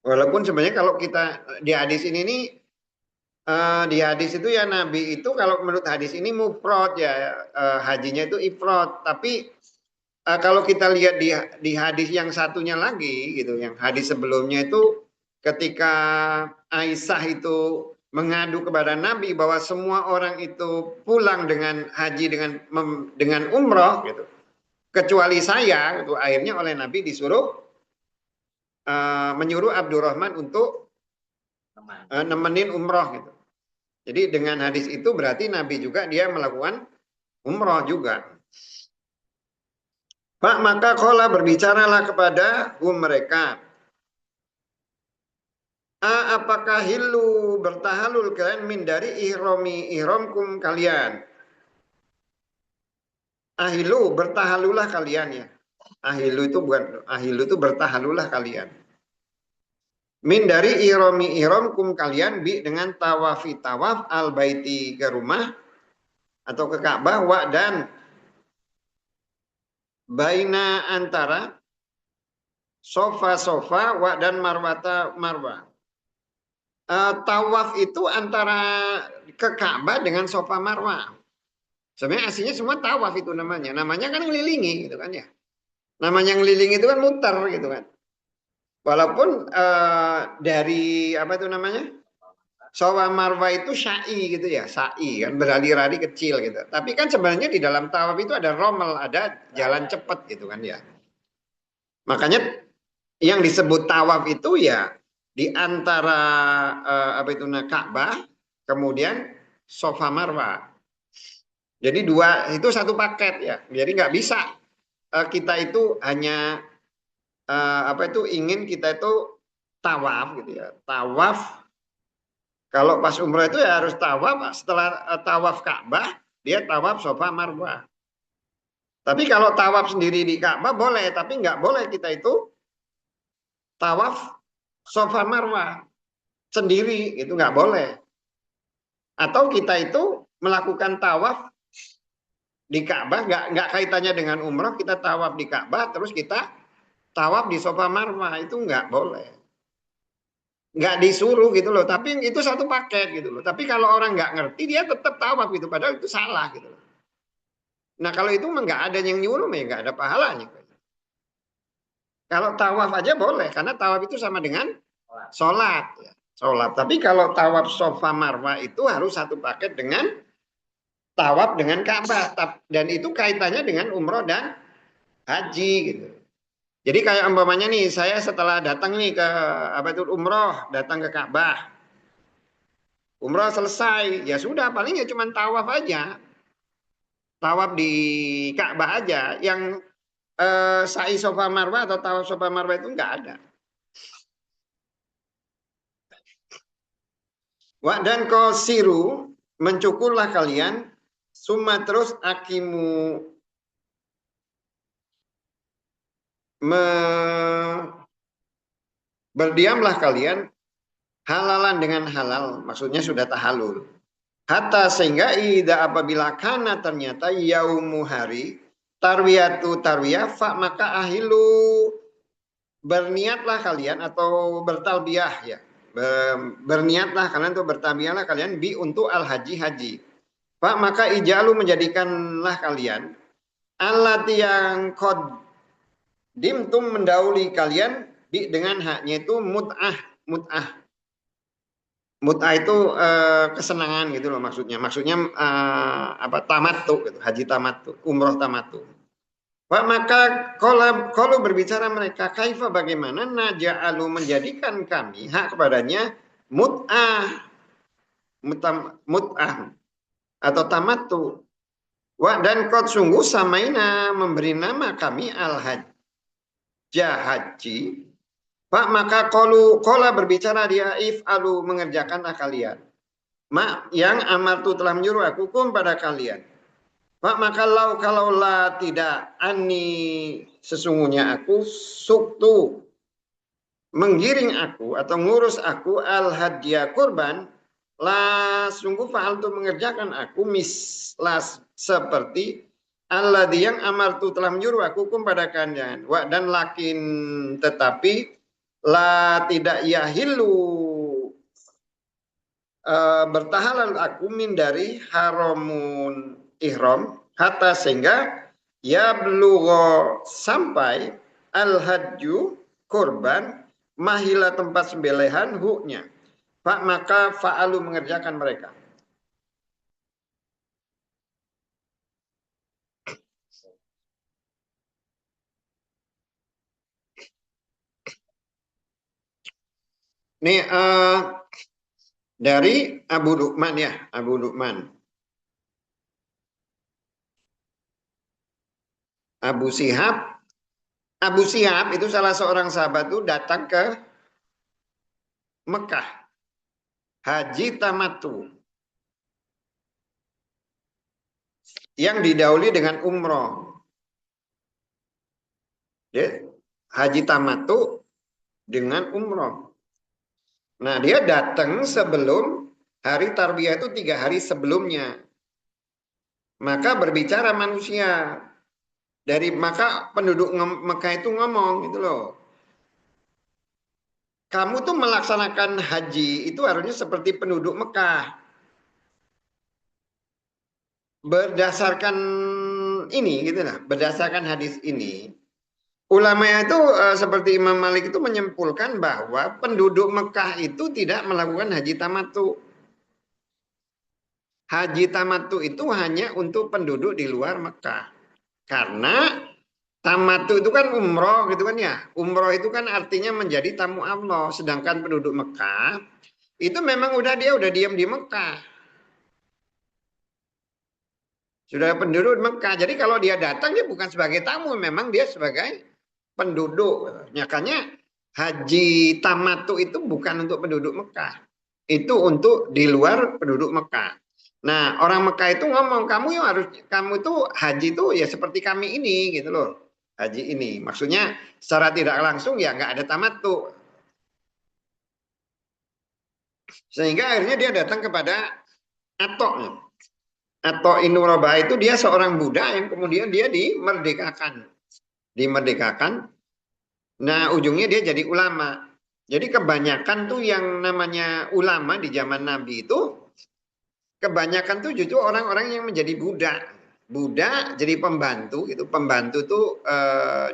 Speaker 1: Walaupun sebenarnya kalau kita di hadis ini nih di hadis itu ya Nabi itu kalau menurut hadis ini mufrad ya hajinya itu ifrad. Tapi kalau kita lihat di hadis yang satunya lagi gitu, yang hadis sebelumnya itu ketika Aisyah itu mengadu kepada Nabi bahwa semua orang itu pulang dengan haji dengan umroh gitu, kecuali saya, itu akhirnya oleh Nabi disuruh menyuruh Abdurrahman untuk nemenin umroh gitu. Jadi dengan hadis itu berarti Nabi juga dia melakukan umroh juga. Pak maka kola berbicaralah kepada mereka. Apakah hilu bertahalul kalian min dari ihramkum kalian? Ahilu bertahalulah kalian ya. Ahilu itu bertahalulah kalian. Min dari ihramkum kalian bi dengan tawaf al baiti ke rumah atau ke Ka'bah wa dan baina antara sofa wa dan marwah. Tawaf itu antara ke Ka'bah dengan sofa marwah. Sebenarnya aslinya semua tawaf itu namanya. Namanya kan ngelilingi gitu kan ya. Namanya ngelilingi itu kan muter gitu kan. Walaupun dari apa itu namanya? Safa Marwa itu sa'i gitu ya, sa'i kan berlari-lari kecil gitu. Tapi kan sebenarnya di dalam tawaf itu ada romel, ada jalan cepat gitu kan ya. Makanya yang disebut tawaf itu ya di antara apa itu Ka'bah, kemudian Safa Marwa. Jadi dua itu satu paket ya. Jadi nggak bisa kita itu hanya apa itu ingin kita itu tawaf gitu ya. Tawaf kalau pas umroh itu ya harus tawaf, setelah tawaf Ka'bah, dia tawaf Safa Marwah. Tapi kalau tawaf sendiri di Ka'bah boleh, tapi nggak boleh kita itu tawaf Safa Marwah sendiri, itu nggak boleh. Atau kita itu melakukan tawaf di Ka'bah, nggak kaitannya dengan umroh, kita tawaf di Ka'bah, terus kita tawaf di Safa Marwah, itu nggak boleh. Nggak disuruh gitu loh, tapi itu satu paket gitu loh. Tapi kalau orang nggak ngerti, dia tetap tawaf gitu, padahal itu salah gitu loh. Nah kalau itu nggak ada yang nyuruh, ya nggak ada pahalanya. Kalau tawaf aja boleh, karena tawaf itu sama dengan sholat. Ya. Sholat. Tapi kalau tawaf Safa Marwah itu harus satu paket dengan tawaf dengan Ka'bah. Dan itu kaitannya dengan umroh dan haji gitu. Jadi kayak umpamanya nih, saya setelah datang nih ke apa itu umroh, datang ke Ka'bah. Umroh selesai, ya sudah palingnya cuma tawaf aja. Tawaf di Ka'bah aja. Yang sa'i Safa Marwah atau tawaf Safa Marwah itu enggak ada. Wa dan siru mencukurlah kalian summa terus akimu berdiamlah kalian halalan dengan halal, maksudnya sudah tahalul. Hatta sehingga ida apabila kana ternyata yaumu hari tarwiyatu tarwiyah fa maka ahilu berniatlah kalian atau bertalbiyah ya. Berniatlah kalian atau bertalbiyahlah kalian bi untuk al haji haji. Pak maka ijalu menjadikanlah kalian alat yang dimtum mendahului kalian bi dengan haknya itu mut'ah. Mut'ah itu kesenangan gitu loh maksudnya. Maksudnya apa tamattu gitu, haji tamattu, umroh tamattu. Pak maka kalau berbicara mereka kaifa bagaimana naja'alu menjadikan kami hak kepadanya mut'ah atau tamattu. Wa dan kot sungguh samaina memberi nama kami al haji. Pak maka kola berbicara dia alu mengerjakanlah kalian. Mak yang amartu telah menyuruh aku kum pada kalian. Pak maka kalaulah tidak ani sesungguhnya aku suktu menggiring aku atau ngurus aku al hadiah kurban lah sungguh faal tu mengerjakan aku mislas seperti Allah yang amartu telah menyuruh aku kum pada kalian dan lakin tetapi la tidak yahilu bertahalal aku min dari haramun ihram hatta sehingga ya belugho sampai al hajju kurban mahila tempat sembelihan huknya. Pak maka fa'alu mengerjakan mereka. Ini dari Abu Luqman ya, Abu Luqman. Abu Sihab itu salah seorang sahabat itu datang ke Mekah. Haji tamattu. Yang didahului dengan umroh. Dia haji tamattu dengan umroh. Nah dia datang sebelum hari tarbiyah itu 3 hari sebelumnya. Maka berbicara manusia. Maka penduduk Mekah itu ngomong gitu loh. Kamu tuh melaksanakan haji itu harusnya seperti penduduk Mekah. berdasarkan ini gitu lah, berdasarkan hadis ini, ulama itu seperti Imam Malik itu menyimpulkan bahwa penduduk Mekah itu tidak melakukan haji tamattu. Haji tamattu itu hanya untuk penduduk di luar Mekah. Karena tamattu itu kan umroh gitu kan ya. Umroh itu kan artinya menjadi tamu Allah. Sedangkan penduduk Mekah itu memang udah diam di Mekah. Sudah penduduk Mekah. Jadi kalau dia datang dia bukan sebagai tamu, memang dia sebagai penduduk. Makanya haji tamattu itu bukan untuk penduduk Mekah. Itu untuk di luar penduduk Mekah. Nah, orang Mekah itu ngomong, kamu itu haji itu ya seperti kami ini gitu loh. Haji ini. Maksudnya secara tidak langsung ya nggak ada tamattu. Sehingga akhirnya dia datang kepada Atok. Atok Inurobah itu dia seorang Buddha yang kemudian dia dimerdekakan. Dimerdekakan. Nah, ujungnya dia jadi ulama. Jadi kebanyakan tuh yang namanya ulama di zaman Nabi itu, kebanyakan tuh justru orang-orang yang menjadi Buddha. Buddha jadi pembantu gitu. Pembantu tuh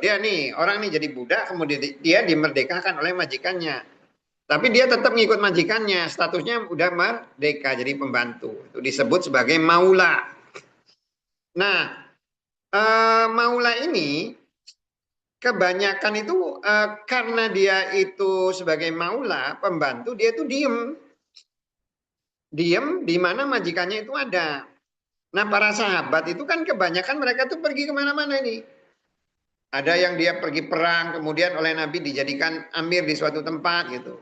Speaker 1: dia nih orang nih jadi Buddha, kemudian dia dimerdekakan oleh majikannya. Tapi dia tetap ngikut majikannya, statusnya udah merdeka jadi pembantu. Itu disebut sebagai maula. Nah, maula ini kebanyakan itu karena dia itu sebagai maula, pembantu, dia itu diem. Diem di mana majikannya itu ada. Nah, para sahabat itu kan kebanyakan mereka tuh pergi kemana-mana nih. Ada yang dia pergi perang, kemudian oleh Nabi dijadikan amir di suatu tempat gitu.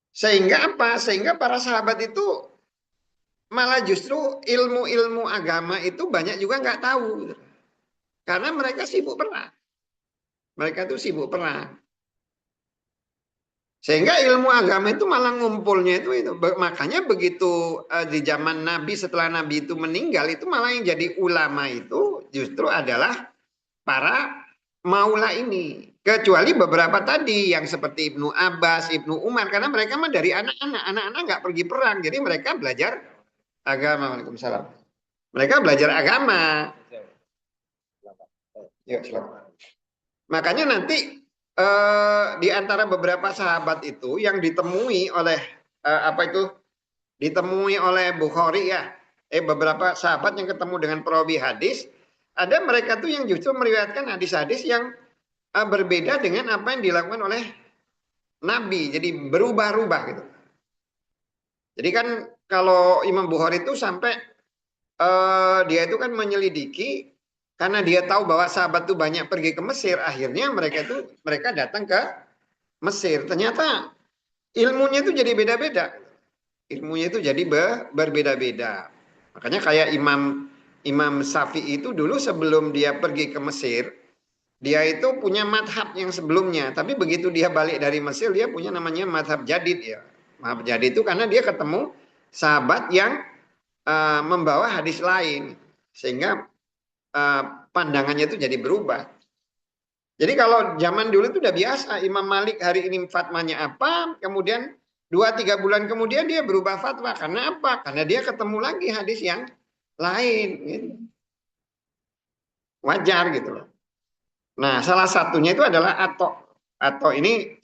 Speaker 1: Sehingga apa? Sehingga para sahabat itu malah justru ilmu-ilmu agama itu banyak juga nggak tahu. Gitu. Karena mereka sibuk perang. Mereka tuh sibuk perang. Sehingga ilmu agama itu malah ngumpulnya itu. Makanya begitu di zaman Nabi, setelah Nabi itu meninggal, itu malah yang jadi ulama itu justru adalah para maula ini. Kecuali beberapa tadi yang seperti Ibnu Abbas, Ibnu Umar, karena mereka mah dari anak-anak. Anak-anak nggak pergi perang, jadi mereka belajar agama. Waalaikumsalam. Mereka belajar agama. Ya, makanya nanti di antara beberapa sahabat itu yang ditemui oleh apa itu ditemui oleh Bukhari ya, beberapa sahabat yang ketemu dengan perawi hadis, ada mereka tuh yang justru meriwayatkan hadis-hadis yang berbeda dengan apa yang dilakukan oleh Nabi, jadi berubah-ubah gitu. Jadi kan kalau Imam Bukhari itu sampai dia itu kan menyelidiki karena dia tahu bahwa sahabat itu banyak pergi ke Mesir, akhirnya mereka datang ke Mesir. Ternyata ilmunya itu jadi beda-beda. Ilmunya itu jadi berbeda-beda. Makanya kayak Imam Syafi'i itu dulu sebelum dia pergi ke Mesir, dia itu punya madhab yang sebelumnya. Tapi begitu dia balik dari Mesir, dia punya namanya madhab jadid ya. Madhab jadid itu karena dia ketemu sahabat yang membawa hadis lain. Sehingga pandangannya itu jadi berubah. Jadi kalau zaman dulu itu udah biasa, Imam Malik hari ini fatwanya apa, kemudian 2-3 bulan kemudian dia berubah fatwa. Karena apa? Karena dia ketemu lagi hadis yang lain. Gitu. Wajar gitu loh. Nah, salah satunya itu adalah atok. Atok ini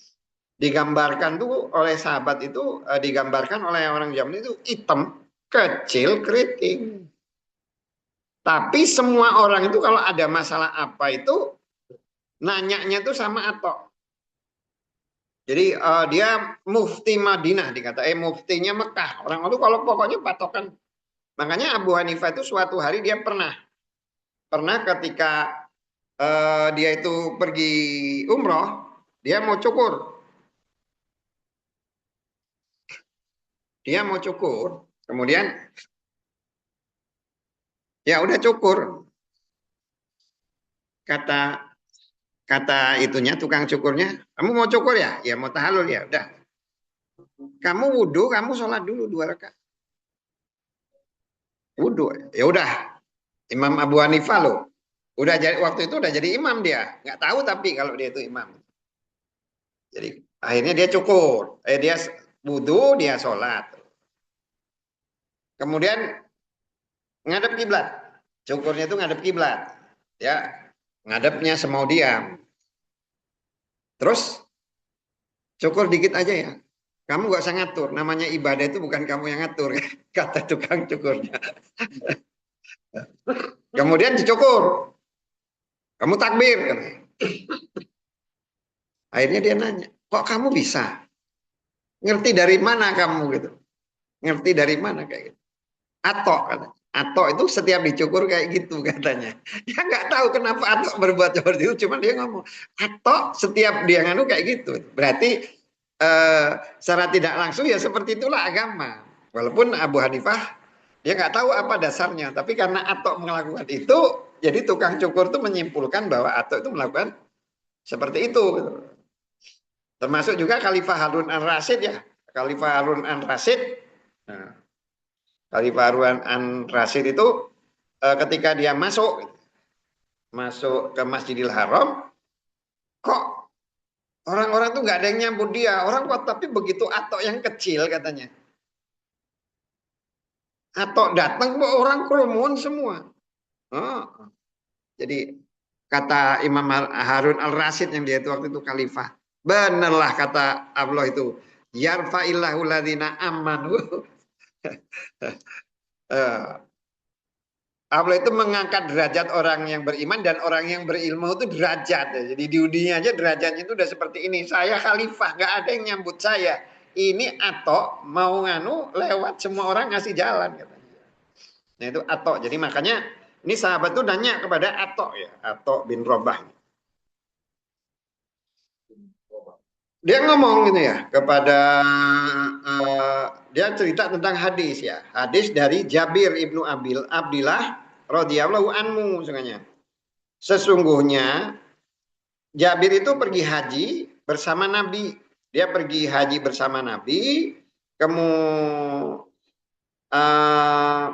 Speaker 1: digambarkan tuh oleh sahabat itu, digambarkan oleh orang zaman itu hitam, kecil, keriting. Tapi semua orang itu kalau ada masalah apa itu nanyanya tuh sama Atok. Jadi dia mufti Madinah dikata, muftinya Mekah. Orang itu kalau pokoknya patokan. Makanya Abu Hanifah itu suatu hari dia pernah ketika dia itu pergi umroh, dia mau cukur. Dia mau cukur, kemudian ya udah cukur. Kata itunya tukang cukurnya, kamu mau cukur ya? Ya mau tahalul ya, udah. Kamu wudhu, kamu sholat dulu 2 rakaat. Wudhu, ya udah. Imam Abu Hanifah loh. Udah jadi waktu itu udah jadi imam dia. Nggak tahu tapi kalau dia itu imam. Jadi akhirnya dia cukur. Dia wudhu, dia sholat. Kemudian ngadep kiblat. Cukurnya itu ngadep kiblat. Ya, ngadepnya semau dia. Terus cukur dikit aja ya. Kamu gak usah ngatur. Namanya ibadah itu bukan kamu yang ngatur. Kata tukang cukurnya. Kemudian dicukur. Kamu takbir. Akhirnya dia nanya, kok kamu bisa? Ngerti dari mana kamu gitu? Ngerti dari mana kayak gitu? Atok katanya. Atok itu setiap dicukur kayak gitu katanya. Ya nggak tahu kenapa Atok berbuat seperti itu, cuma dia ngomong Atok setiap dia nganu kayak gitu. Berarti secara tidak langsung ya seperti itulah agama. Walaupun Abu Hanifah dia nggak tahu apa dasarnya, tapi karena Atok melakukan itu, jadi tukang cukur itu menyimpulkan bahwa Atok itu melakukan seperti itu. Termasuk juga Khalifah Harun al-Rasyid ya. Khalifah Harun al-Rasyid. Nah, Khalifah Harun al-Rasyid itu ketika dia masuk ke Masjidil Haram, kok orang-orang tuh nggak ada yang nyambut dia. Orang kok tapi begitu Atok yang kecil katanya. Atok datang kok orang kerumun semua. Oh, jadi kata Imam Harun al-Rasyid yang dia itu waktu itu khalifah. Benarlah kata Allah itu. Yarfa'illahu ladina amanu. Allah itu mengangkat derajat orang yang beriman dan orang yang berilmu itu derajat. Jadi di dunia aja derajatnya itu udah seperti ini. Saya khalifah, nggak ada yang nyambut saya. Ini Atok mau nganu lewat semua orang ngasih jalan katanya. Nah itu Atok. Jadi makanya ini sahabat tuh nanya kepada Atok ya, Atok bin Robah. Dia ngomong gitu ya kepada dia cerita tentang hadis ya. Hadis dari Jabir ibnu Abdillah radhiyallahu anhu sebenarnya. Sesungguhnya Jabir itu pergi haji bersama Nabi. Dia pergi haji bersama Nabi,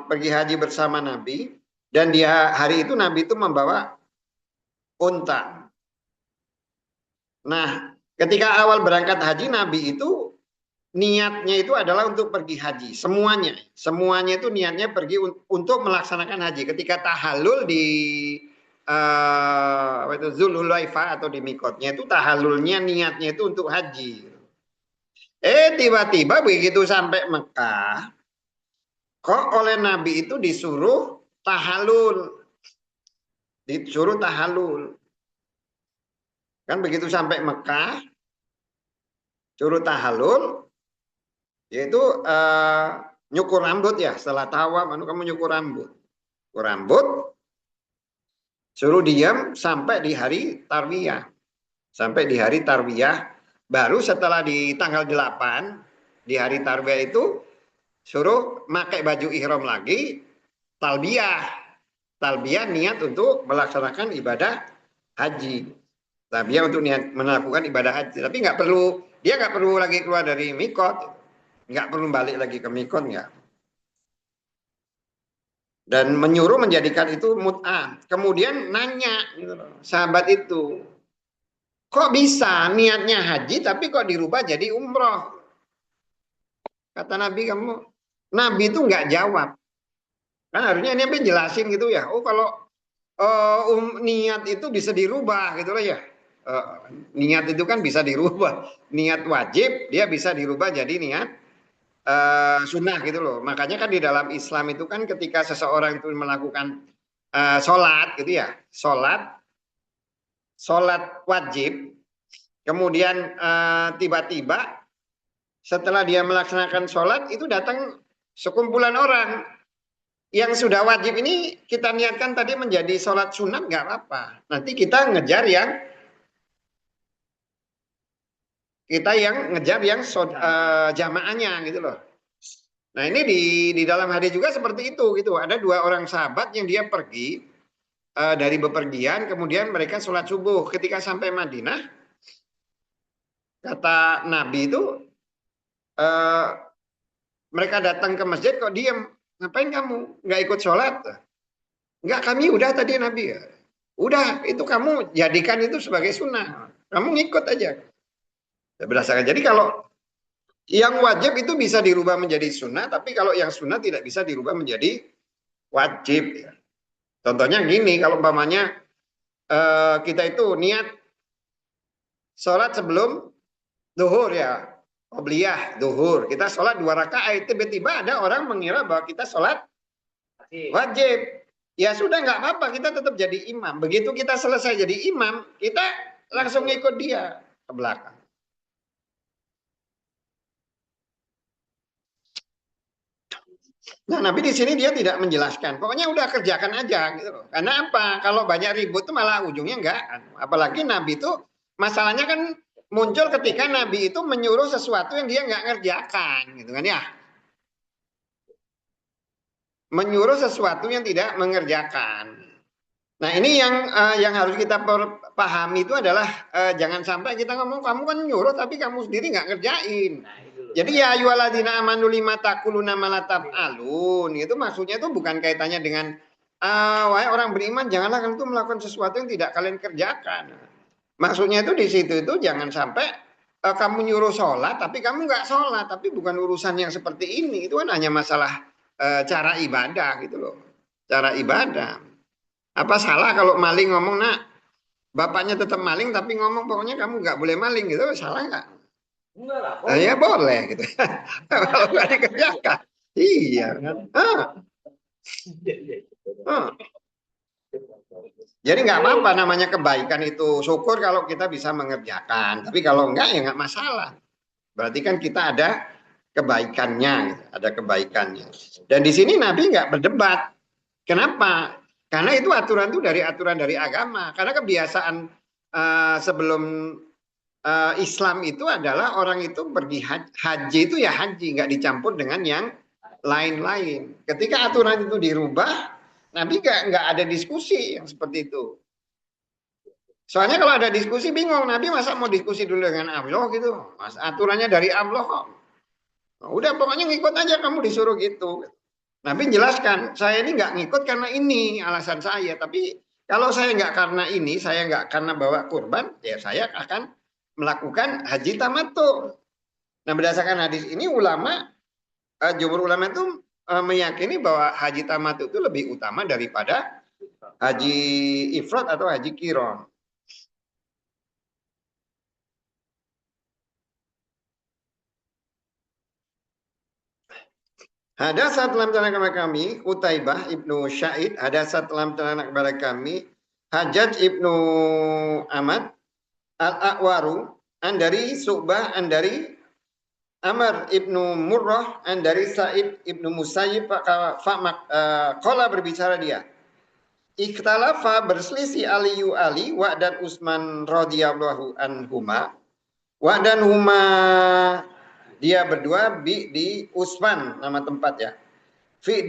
Speaker 1: pergi haji bersama Nabi, dan dia hari itu Nabi itu membawa unta. Nah, ketika awal berangkat haji Nabi itu niatnya itu adalah untuk pergi haji, semuanya itu niatnya pergi untuk melaksanakan haji. Ketika tahallul di Zulhulaifah atau di mikotnya itu tahallulnya niatnya itu untuk haji. Tiba-tiba begitu sampai Mekah, kok oleh Nabi itu disuruh tahallul, Kan begitu sampai Mekah, suruh tahallul, yaitu nyukur rambut ya. Setelah tawaf, kamu nyukur rambut. Nyukur rambut, suruh diam sampai di hari Tarwiyah. Sampai di hari Tarwiyah, baru setelah di tanggal 8, di hari Tarwiyah itu, suruh pakai baju ihram lagi, talbiyah. Talbiyah niat untuk melaksanakan ibadah haji. Talbiyah untuk niat melakukan ibadah haji. Tapi dia nggak perlu lagi keluar dari mikot, nggak perlu balik lagi ke mikot, nggak. Dan menyuruh menjadikan itu mut'ah. Kemudian nanya gitu loh, sahabat itu, kok bisa niatnya haji tapi kok dirubah jadi umroh? Kata Nabi, Nabi itu nggak jawab. Kan harusnya Nabi jelasin gitu ya. Oh kalau niat itu bisa dirubah gitu loh ya. Niat itu kan bisa dirubah. Niat wajib dia bisa dirubah jadi niat sunnah gitu loh. Makanya kan di dalam Islam itu kan ketika seseorang itu melakukan sholat gitu ya. Sholat wajib. Kemudian tiba-tiba setelah dia melaksanakan sholat itu datang sekumpulan orang. Yang sudah wajib ini kita niatkan tadi menjadi sholat sunat nggak apa-apa. Nanti kita ngejar yang jamaahnya gitu loh. Nah ini di dalam hadis juga seperti itu gitu. Ada 2 orang sahabat yang dia pergi dari bepergian, kemudian mereka sholat subuh. Ketika sampai Madinah, kata Nabi itu mereka datang ke masjid kok diam. Ngapain kamu? Nggak ikut sholat? Nggak, kami udah tadi Nabi. Udah, itu kamu jadikan itu sebagai sunnah. Kamu ngikut aja. Berdasarkan. Jadi kalau yang wajib itu bisa dirubah menjadi sunnah, tapi kalau yang sunnah tidak bisa dirubah menjadi wajib. Contohnya gini, kalau umpamanya kita itu niat sholat sebelum duhur ya, qobliyah duhur, kita sholat 2 rakaat, tiba-tiba ada orang mengira bahwa kita sholat wajib. Ya sudah nggak apa-apa, kita tetap jadi imam. Begitu kita selesai jadi imam, kita langsung ikut dia ke belakang. Nah, Nabi di sini dia tidak menjelaskan. Pokoknya udah kerjakan aja gitu loh. Karena apa? Kalau banyak ribut itu malah ujungnya enggak. Apalagi Nabi itu masalahnya kan muncul ketika Nabi itu menyuruh sesuatu yang dia nggak ngerjakan gitu kan ya. Menyuruh sesuatu yang tidak mengerjakan. Nah, ini yang harus kita pahami itu adalah jangan sampai kita ngomong kamu kan nyuruh tapi kamu sendiri nggak ngerjain. Jadi ya ayyuhalladzina amanu lima taquluna ma la taf'alun. Itu maksudnya itu bukan kaitannya dengan wahai orang beriman janganlah kamu itu melakukan sesuatu yang tidak kalian kerjakan. Maksudnya itu di situ itu jangan sampai kamu nyuruh sholat tapi kamu nggak sholat, tapi bukan urusan yang seperti ini. Itu kan hanya masalah cara ibadah gitu loh. Cara ibadah. Apa salah kalau maling ngomong, nak, bapaknya tetap maling tapi ngomong pokoknya kamu nggak boleh maling gitu, salah nggak?
Speaker 2: Enggak lah.
Speaker 1: Nah, ya boleh gitu. Kalau nggak dikerjakan. Iya kan. Jadi nggak apa-apa namanya kebaikan itu. Syukur kalau kita bisa mengerjakan. Tapi kalau enggak ya nggak masalah. Berarti kan kita ada kebaikannya, gitu. Ada kebaikannya. Dan di sini Nabi nggak berdebat. Kenapa? Karena itu aturan itu dari aturan dari agama. Karena kebiasaan sebelum Islam itu adalah orang itu pergi haji itu ya haji, nggak dicampur dengan yang lain-lain. Ketika aturan itu dirubah, Nabi nggak ada diskusi yang seperti itu. Soalnya kalau ada diskusi bingung, Nabi masa mau diskusi dulu dengan Allah gitu? Mas aturannya dari Allah kok. Udah pokoknya ngikut aja kamu disuruh gitu. Nabi jelaskan, saya ini nggak ngikut karena ini alasan saya. Tapi kalau saya nggak karena ini, saya nggak karena bawa kurban, ya saya akan melakukan haji tamattu. Nah berdasarkan hadis ini ulama, jumhur ulama itu meyakini bahwa haji tamattu itu lebih utama daripada haji ifrad atau haji qiron. Hadasa telah menceritakan kepada kami, Utaibah ibnu Syaid, hadasa telah menceritakan kepada kami, Hajjaj ibnu Ahmad, Al-A'waru, dari Su'bah, dari Amr ibnu Murrah, dari Sa'id ibnu Musayyib, Qala berbicara dia. Ikhtalafa berselisih Aliyu Ali, wa dan Utsman radhiyallahu anhuma, wa dan huma dia berdua di Utsman nama tempat ya. Fi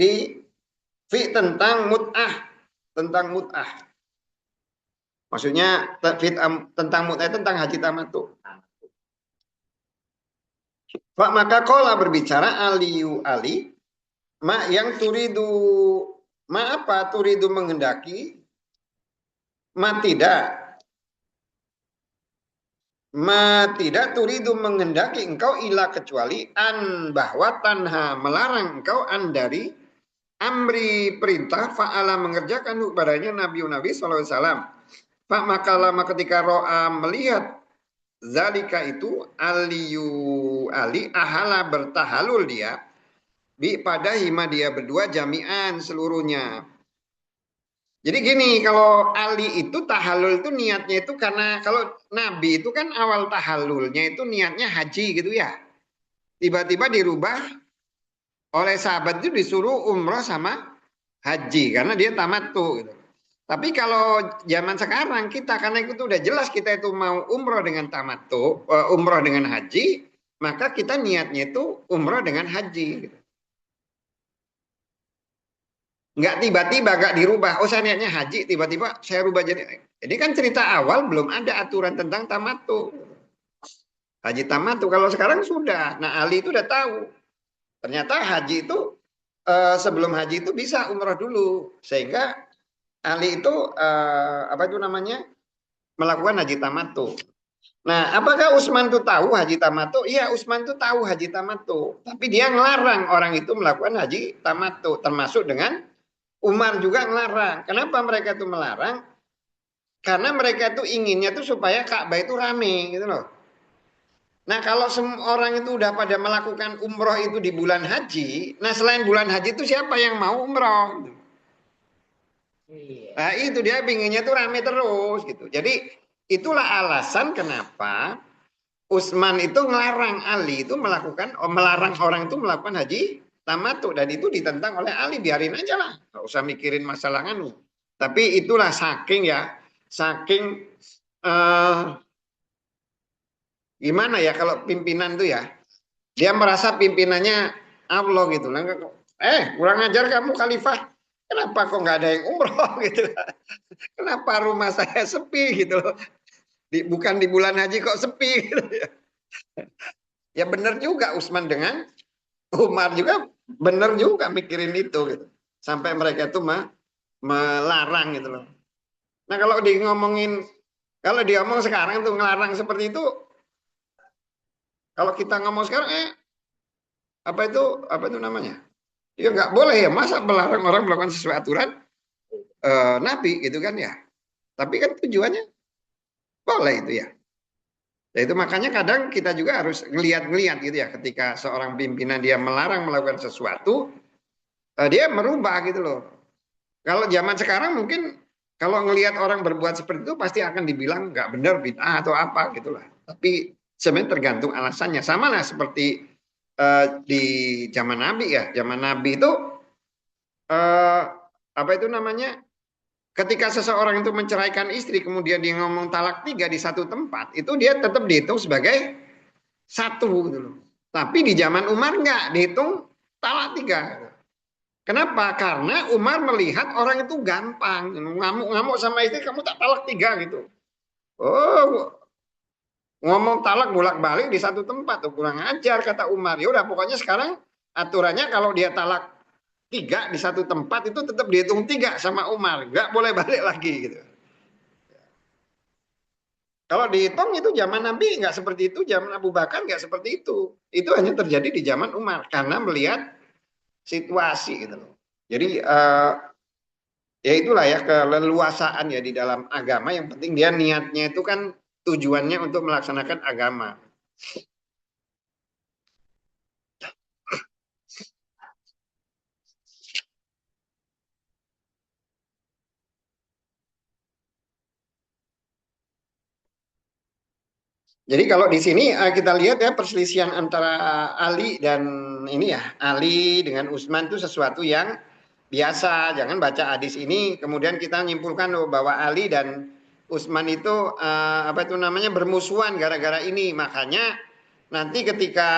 Speaker 1: tentang mut'ah. Maksudnya tentang mut'ah tentang haji tamattu. Maka qala berbicara Aliyu Ali ma yang turidu ma apa turidu menghendaki ma tidak turidu menghendaki engkau ila kecuali an bahwa tanha melarang engkau an dari amri perintah fa'ala mengerjakan kepadanya Nabi SAW. Pak maka lama ketika ro'a melihat zalika itu Aliyu Ali ahala bertahalul dia pada hima dia berdua jami'an seluruhnya. Jadi gini, kalau Ali itu tahallul itu niatnya itu karena kalau Nabi itu kan awal tahallulnya itu niatnya haji gitu ya. Tiba-tiba dirubah oleh sahabat itu disuruh umroh sama haji karena dia tamattu gitu. Tapi kalau zaman sekarang kita karena itu udah jelas kita itu mau umroh dengan tamattu, umroh dengan haji, maka kita niatnya itu umroh dengan haji gitu. Nggak tiba-tiba nggak dirubah. Oh saya niatnya haji, tiba-tiba saya rubah jadi. Jadi kan cerita awal belum ada aturan tentang tamattu. Haji tamattu kalau sekarang sudah. Nah Ali itu udah tahu. Ternyata haji itu sebelum haji itu bisa umroh dulu. Sehingga Ali itu apa itu namanya melakukan haji tamattu. Nah apakah Utsman itu tahu haji tamattu? Iya Utsman itu tahu haji tamattu. Tapi dia ngelarang orang itu melakukan haji tamattu. Termasuk dengan Umar juga melarang. Kenapa mereka itu melarang? Karena mereka itu inginnya tuh supaya Ka'bah itu rame gitu loh. Nah kalau semua orang itu udah pada melakukan umroh itu di bulan haji, nah selain bulan haji itu siapa yang mau umroh?
Speaker 2: Iya.
Speaker 1: Nah itu dia pinginnya tuh rame terus gitu. Jadi itulah alasan kenapa Utsman itu ngelarang Ali itu melakukan, melarang orang itu melakukan haji tamattu, dan itu ditentang oleh Ali. Biarin aja lah, nggak usah mikirin masalah nganu. Tapi itulah saking ya, saking gimana ya kalau pimpinan tuh ya, dia merasa pimpinannya Allah gitu lah. Kurang ajar kamu khalifah. Kenapa kok nggak ada yang umroh gitu? Kenapa rumah saya sepi gitu loh? Bukan di bulan haji kok sepi gitu ya. Ya benar juga Utsman dengan Umar juga benar juga mikirin itu gitu. Sampai mereka itu melarang gitu loh. Nah kalau di ngomongin, kalau diomong sekarang tuh ngelarang seperti itu, kalau kita ngomong sekarang apa itu namanya? Ya nggak boleh ya, masa melarang orang melakukan sesuai aturan Nabi gitu kan ya. Tapi kan tujuannya boleh itu ya. Ya itu makanya kadang kita juga harus ngeliat-ngeliat gitu ya, ketika seorang pimpinan dia melarang melakukan sesuatu, dia merubah gitu loh. Kalau zaman sekarang mungkin kalau ngelihat orang berbuat seperti itu pasti akan dibilang nggak benar, bid'ah atau apa gitulah. Tapi sebenarnya tergantung alasannya. Sama lah seperti di zaman Nabi ya. Zaman Nabi itu eh, apa itu namanya? Ketika seseorang itu menceraikan istri kemudian dia ngomong talak 3 di satu tempat, itu dia tetap dihitung sebagai satu gitu loh. Tapi di zaman Umar nggak dihitung talak 3. Kenapa? Karena Umar melihat orang itu gampang. Ngamuk-ngamuk sama istri, kamu tak talak 3 gitu. Oh, ngomong talak bolak-balik di satu tempat. Tuh, kurang ajar kata Umar. Ya udah pokoknya sekarang aturannya kalau dia talak 3 di satu tempat itu tetap dihitung 3 sama Umar. Nggak boleh balik lagi gitu. Kalau dihitung itu zaman Nabi nggak seperti itu, zaman Abu Bakar nggak seperti itu. Itu hanya terjadi di zaman Umar karena melihat situasi gitu loh. Jadi ya itulah ya keleluasaan ya di dalam agama, yang penting dia niatnya itu kan tujuannya untuk melaksanakan agama. Jadi kalau di sini kita lihat ya perselisihan antara Ali dan ini ya, Ali dengan Utsman itu sesuatu yang biasa. Jangan baca hadis ini kemudian kita menyimpulkan bahwa Ali dan Utsman itu apa itu namanya bermusuhan gara-gara ini. Makanya nanti ketika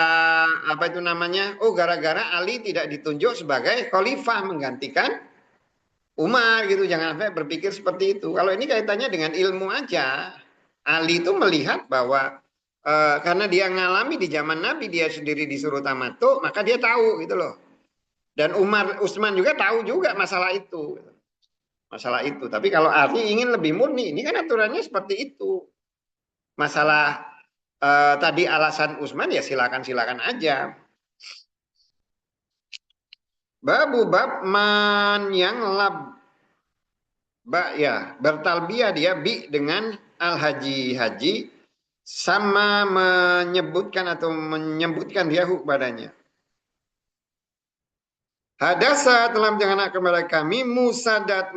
Speaker 1: apa itu namanya, gara-gara Ali tidak ditunjuk sebagai khalifah menggantikan Umar gitu. Jangan sampai berpikir seperti itu. Kalau ini kaitannya dengan ilmu aja. Ali itu melihat bahwa karena dia ngalami di zaman Nabi, dia sendiri disuruh tamattu, maka dia tahu gitu loh. Dan Utsman juga tahu juga masalah itu. Masalah itu. Tapi kalau Ali ingin lebih murni, ini kan aturannya seperti itu. Masalah tadi alasan Utsman ya silakan-silakan aja. Bab man yang ya bertalbiyah dia bi dengan al haji haji, sama menyebutkan atau menyebutkan dia padanya. Hadasa telah mendengarkan kepada kami Musadat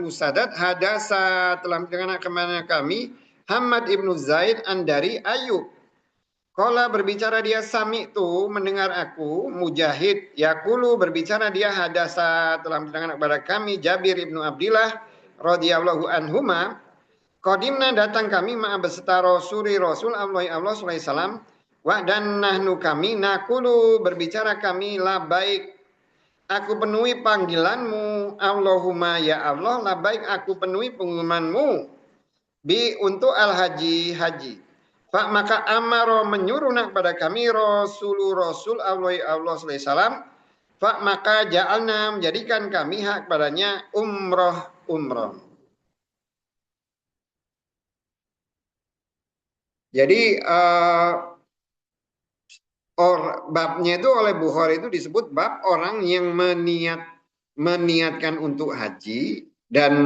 Speaker 1: hadasa telah mendengarkan kepada kami Hamad ibnu Zaid dari Ayub. Kala berbicara dia sami itu mendengar aku Mujahid yakulu berbicara dia hadasa telah mendengarkan kepada kami Jabir ibnu Abdillah radhiyallahu anhuma. Qadimna datang kami ma'a beserta Rasul Allah sallallahu alaihi wasallam wa dan nahnu kami nakulu berbicara kami labaik aku penuhi panggilanmu Allahumma ya Allah labaik aku penuhi pengumumanmu bi untuk al haji haji. Pak maka amaro menyuruh kepada kami Rasul Allah sallallahu alaihi wasallam. Pak maka ja'alna menjadikan kami hak padanya umroh. Jadi babnya itu oleh Bukhari itu disebut bab orang yang meniatkan untuk haji dan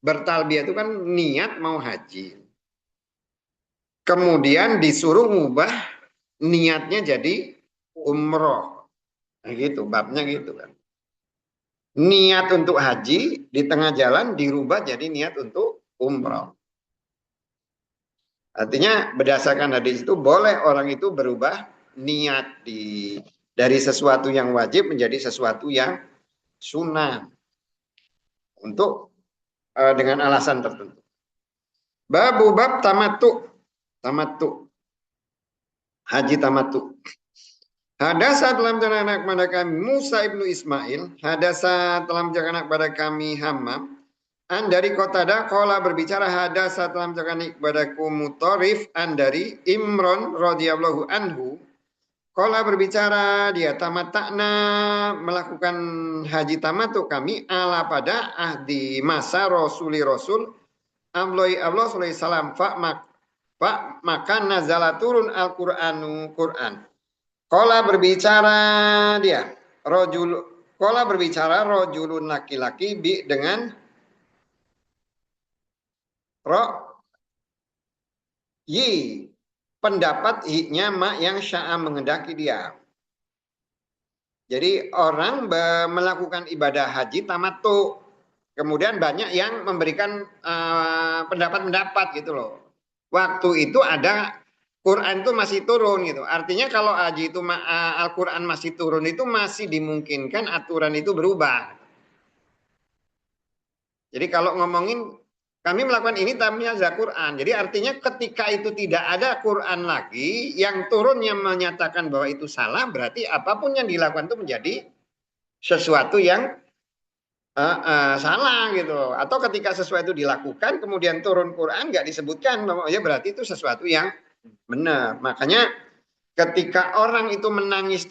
Speaker 1: bertalbiyah itu kan niat mau haji. Kemudian disuruh ngubah niatnya jadi umroh. Nah, gitu, babnya gitu kan. Niat untuk haji di tengah jalan dirubah jadi niat untuk umroh. Artinya berdasarkan hadis itu boleh orang itu berubah niat dari sesuatu yang wajib menjadi sesuatu yang sunnah untuk dengan alasan tertentu. Bab tamattu, haji tamattu. Hadasa telah menceritakan kepada kami Musa ibnu Ismail. Hadasa telah menceritakan kepada kami Hammam. Dari Qatadah qala berbicara hadasa telah menceritakan kepadaku Mutarif dari Imron radhiyallahu anhu. Qala berbicara dia tamatna melakukan haji tamattu kami ala pada ahdi masa Rasul Allah sallallahu alaihi wasallam maka nazala turun Al-Qur'anu Quran. Kola berbicara dia, kola berbicara rojulun laki-laki dengan pendapat hiknya mak yang sya'a mengendaki dia. Jadi orang melakukan ibadah haji tamattu, kemudian banyak yang memberikan pendapat-pendapat gitu loh. Waktu itu ada Quran itu masih turun gitu. Artinya kalau haji itu Al-Quran masih turun itu masih dimungkinkan aturan itu berubah. Jadi kalau ngomongin kami melakukan ini tamnya za Quran. Jadi artinya ketika itu tidak ada Quran lagi yang turun yang menyatakan bahwa itu salah, berarti apapun yang dilakukan itu menjadi sesuatu yang salah gitu. Atau ketika sesuatu dilakukan kemudian turun Quran nggak disebutkan, ya berarti itu sesuatu yang benar. Makanya ketika orang itu menangis,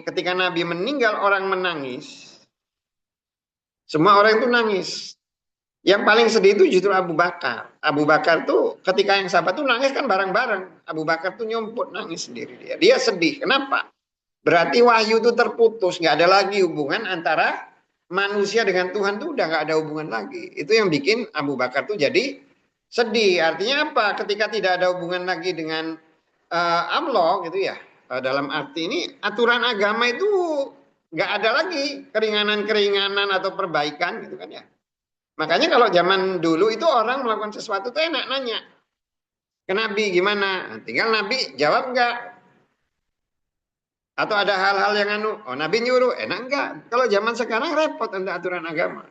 Speaker 1: ketika Nabi meninggal orang menangis. Semua orang itu nangis. Yang paling sedih itu justru Abu Bakar. Abu Bakar tuh ketika yang sahabat tuh nangis kan bareng-bareng. Abu Bakar tuh nyumput nangis sendiri dia. Dia sedih. Kenapa? Berarti wahyu itu terputus. Nggak ada lagi hubungan antara manusia dengan Tuhan tuh udah nggak ada hubungan lagi. Itu yang bikin Abu Bakar tuh jadi sedih. Artinya apa? Ketika tidak ada hubungan lagi dengan Allah gitu ya. Dalam arti ini aturan agama itu nggak ada lagi keringanan-keringanan atau perbaikan gitu kan ya. Makanya kalau zaman dulu itu orang melakukan sesuatu tuh enak nanya ke Nabi gimana. Nah, tinggal Nabi jawab nggak. Atau ada hal-hal yang Nabi nyuruh enak nggak. Kalau zaman sekarang repot untuk aturan agama.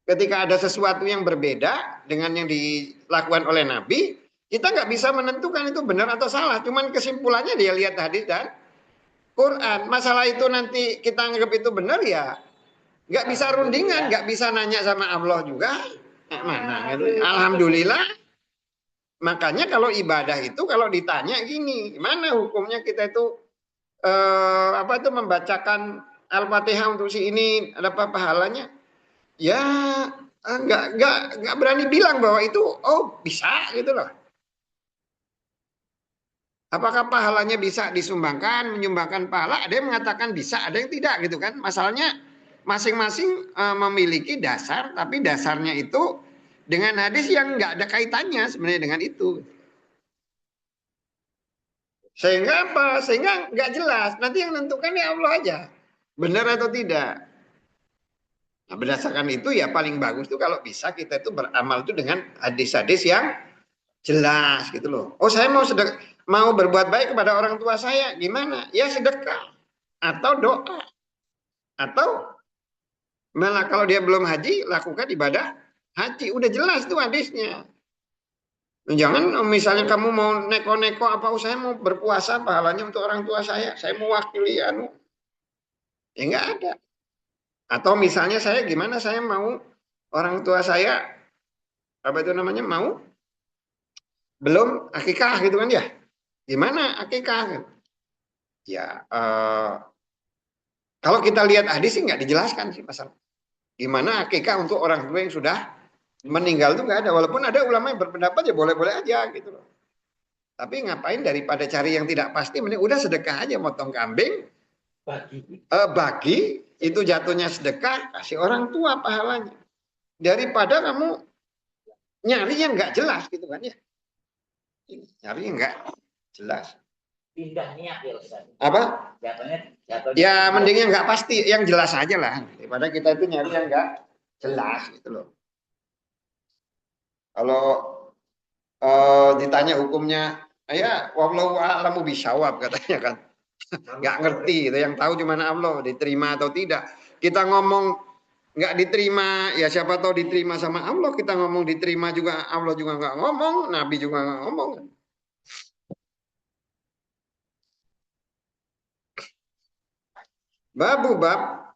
Speaker 1: Ketika ada sesuatu yang berbeda dengan yang dilakukan oleh Nabi, kita nggak bisa menentukan itu benar atau salah. Cuman kesimpulannya dia lihat hadis dan Quran. Masalah itu nanti kita anggap itu benar ya. Nggak bisa rundingan, nggak bisa nanya sama Allah juga. Mana gitu. Alhamdulillah. Makanya kalau ibadah itu kalau ditanya gini, mana hukumnya kita itu membacakan Al-Fatihah untuk si ini ada apa pahalanya? Ya nggak berani bilang bahwa itu bisa gitu loh. Apakah pahalanya bisa disumbangkan, menyumbangkan pahala? Ada yang mengatakan bisa, ada yang tidak gitu kan? Masalahnya masing-masing memiliki dasar, tapi dasarnya itu dengan hadis yang nggak ada kaitannya sebenarnya dengan itu. Sehingga apa? Sehingga nggak jelas. Nanti yang menentukan ya Allah aja. Benar atau tidak. Nah, berdasarkan itu ya paling bagus tuh kalau bisa kita itu beramal itu dengan hadis-hadis yang jelas gitu loh. Oh saya mau berbuat baik kepada orang tua saya. Gimana? Ya sedekah. Atau doa. Atau malah kalau dia belum haji, lakukan ibadah haji. Udah jelas tuh hadisnya. Jangan misalnya kamu mau neko-neko apa, saya mau berpuasa pahalanya untuk orang tua saya mau wakili Ya nggak ada. Atau misalnya saya gimana, saya mau orang tua saya, mau belum akikah gitu kan ya. Gimana akikah? Ya, kalau kita lihat hadis sih nggak dijelaskan sih pasal. Gimana akikah untuk orang tua yang sudah meninggal itu nggak ada. Walaupun ada ulama yang berpendapat ya boleh-boleh aja gitu loh. Tapi ngapain daripada cari yang tidak pasti, mending udah sedekah aja, motong kambing, bagi itu jatuhnya sedekah, kasih orang tua pahalanya. Daripada kamu nyari yang nggak jelas gitu kan ya. Nyari yang nggak jelas.
Speaker 2: Pindah niat ya Ustaz.
Speaker 1: Apa? Ya mending yang nggak pasti, yang jelas aja lah. Daripada kita itu nyari yang nggak jelas gitu loh. Kalau ditanya hukumnya, ya wallahu a'lamu bisawab katanya kan. Nggak ngerti itu, yang tahu cuma Allah, diterima atau tidak. Kita ngomong nggak diterima, ya siapa tahu diterima sama Allah. Kita ngomong diterima juga, Allah juga nggak ngomong, Nabi juga nggak ngomong. Babu bab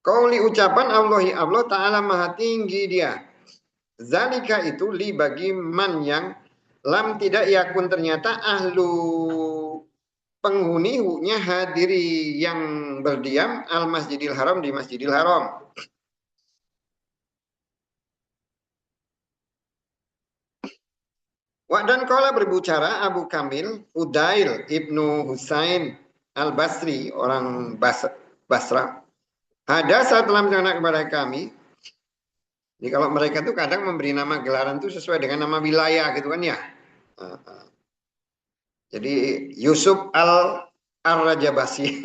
Speaker 1: qauli ucapan Allahi Allah Ta'ala maha tinggi dia. Zalika itu li bagi man yang lam tidak yakun ternyata ahlu penghuni hunya hadiri yang berdiam al masjidil haram di masjidil haram. Dan kala berbicara Abu Kamil Udail ibnu Husain al Basri orang Basra. Ada saat telah menceritakan kepada kami. Jadi kalau mereka tuh kadang memberi nama gelaran tuh sesuai dengan nama wilayah gitu kan ya. Jadi Yusuf al-Rajabasi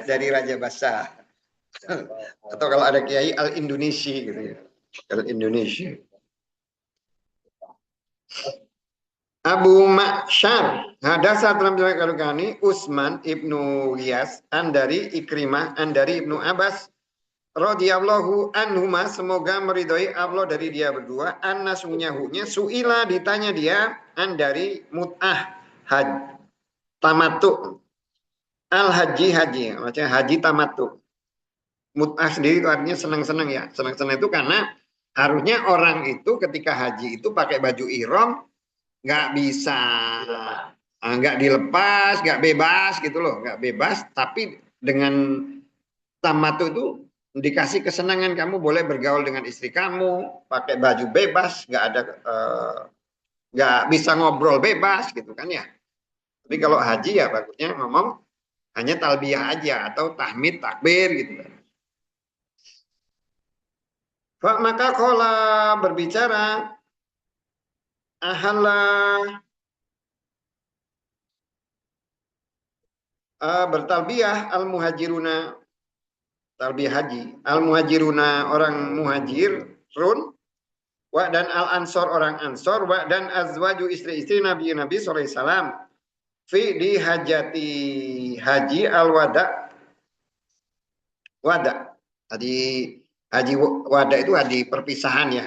Speaker 1: dari Raja Basah. Atau kalau ada Kiai al-Indonesia gitu ya. Al-Indonesia. Abu Ma'syar hadasa telah menjelaskan kami Utsman ibnu Iyas dari Ikrimah dari Ibnu Abbas radhiyallahu anhuma semoga meridhoi Allah dari dia berdua anna sunyahunya suila ditanya dia dari mut'ah tamattu al haji maksudnya haji tamattu. Mut'ah sendiri itu artinya senang-senang ya. Senang-senang itu karena harusnya orang itu ketika haji itu pakai baju ihram nggak bisa, nggak dilepas, nggak bebas gitu loh, nggak bebas. Tapi dengan tamattu itu dikasih kesenangan, kamu boleh bergaul dengan istri kamu, pakai baju bebas, nggak ada, nggak bisa ngobrol bebas gitu kan ya. Tapi kalau haji ya bagusnya ngomong hanya talbiyah aja atau tahmid takbir gitu kan. Maka kola berbicara ahallah bertalbiyah al muhajiruna talbiyah haji al muhajiruna orang muhajirun wa dan al ansor orang ansor wa dan azwaju istri-istri Nabi SAW fi di hajati haji al wada tadi haji wada itu haji perpisahan ya.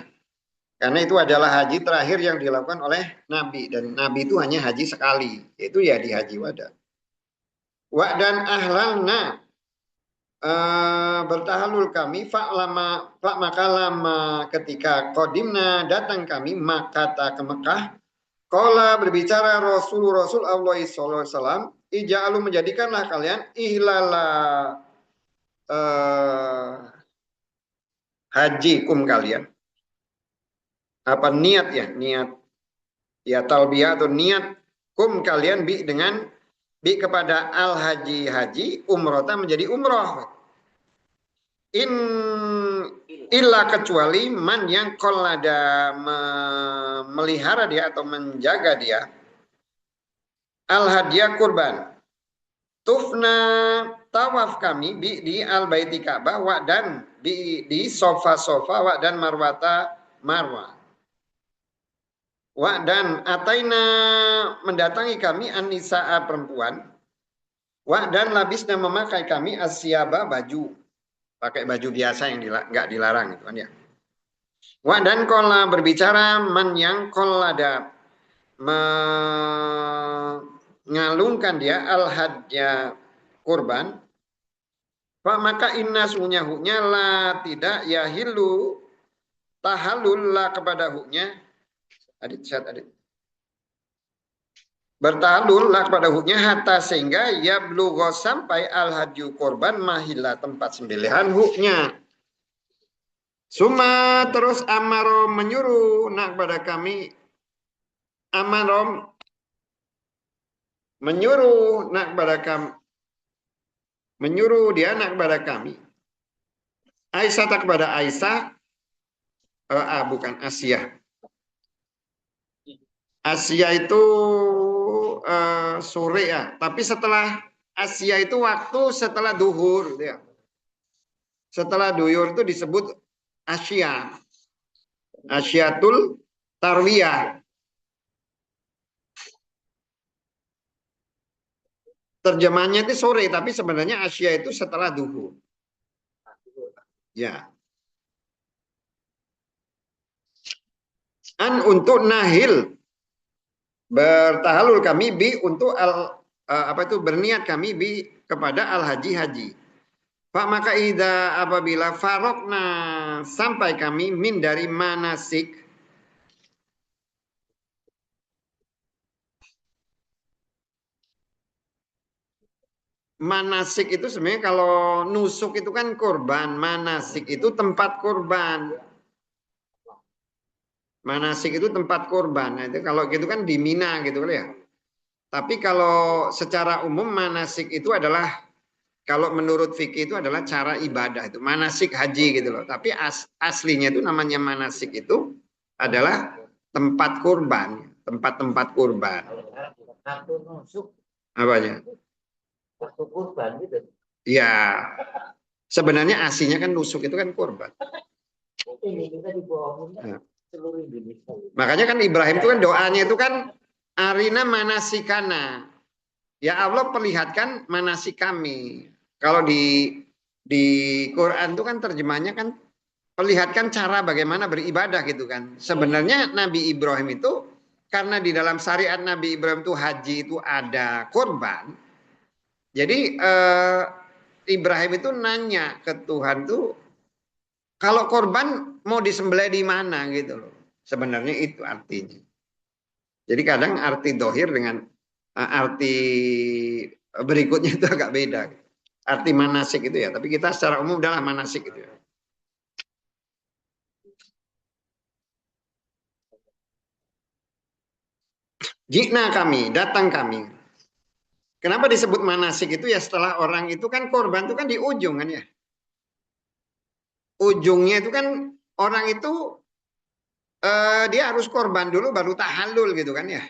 Speaker 1: Karena itu adalah haji terakhir yang dilakukan oleh Nabi. Dan Nabi itu hanya haji sekali. Yaitu ya di haji wada. Wa dan ahlalna bertahalul kami maka lama ketika kodimna datang kami makata ke Mekah. Qala berbicara Rasul Allah sallallahu alaihi wasallam ija'alu menjadikanlah kalian ihlala haji kum kalian. Apa niat ya talbiyah atau niat kum kalian dengan kepada al haji umrohta menjadi umroh illa kecuali man yang kolada melihara dia atau menjaga dia al hadiah kurban tufna tawaf kami di al baiti Ka'bah wa dan di sofa wa dan marwah wa dan ataina mendatangi kami an-nisaa perempuan wa dan labisna memakai kami asyaba baju pakai baju biasa yang nggak dilarang gitu kan ya. Wa dan kola berbicara man yang kolada mengalungkan dia al hadya kurban maka inna sunyahunya la tidak yahilu tahallul la kepada huknya bertahalullah kepada huknya hatta sehingga ya blugho sampai al hadyu korban mahilla tempat sembelihan huknya. Suma terus amaro menyuruh nak kepada kami amarom menyuruh nak kepada kami, menyuruh dia nak kepada kami. Aisyah tak kepada Aisyah, bukan Asia. Asia itu sore ya, tapi setelah Asia itu waktu setelah duhur, gitu ya. Setelah duhur itu disebut Asia, Asyatul Tarwiyah. Terjemahnya itu sore, tapi sebenarnya Asia itu setelah duhur. Ya. An untuk nahil, bertahalul kami bi untuk berniat kami bi kepada al haji haji. Pak maka ida apabila farokna sampai kami min dari manasik, manasik itu sebenarnya kalau nusuk itu kan kurban, manasik itu tempat kurban. Manasik itu tempat kurban. Nah, itu kalau gitu kan di Mina gitu kan ya. Tapi kalau secara umum manasik itu adalah, kalau menurut fikih itu adalah cara ibadah itu, manasik haji gitu loh. Tapi aslinya itu namanya manasik itu adalah tempat kurban, tempat-tempat kurban.
Speaker 2: Kartu nusuk,
Speaker 1: Apanya?
Speaker 2: kartu kurban gitu.
Speaker 1: Ya, sebenarnya aslinya kan nusuk itu kan kurban.
Speaker 2: Ini kita dibohongin
Speaker 1: Ya.
Speaker 2: seluruh Indonesia.
Speaker 1: Makanya kan Ibrahim itu kan doanya itu kan arina manasikana. Ya Allah perlihatkan manasik kami. Kalau di Quran itu kan terjemahnya kan perlihatkan cara bagaimana beribadah gitu kan. Sebenarnya Nabi Ibrahim itu karena di dalam syariat Nabi Ibrahim itu haji itu ada korban. Jadi Ibrahim itu nanya ke Tuhan tuh, kalau korban mau disembelih di mana gitu loh. Sebenarnya itu artinya. Jadi kadang arti dohir dengan arti berikutnya itu agak beda. Arti manasik itu ya. Tapi kita secara umum adalah manasik itu ya. Jikna kami, datang kami. Kenapa disebut manasik itu ya, setelah orang itu kan korban itu kan di ujung kan ya. Ujungnya itu kan orang itu dia harus korban dulu baru tahallul gitu kan ya.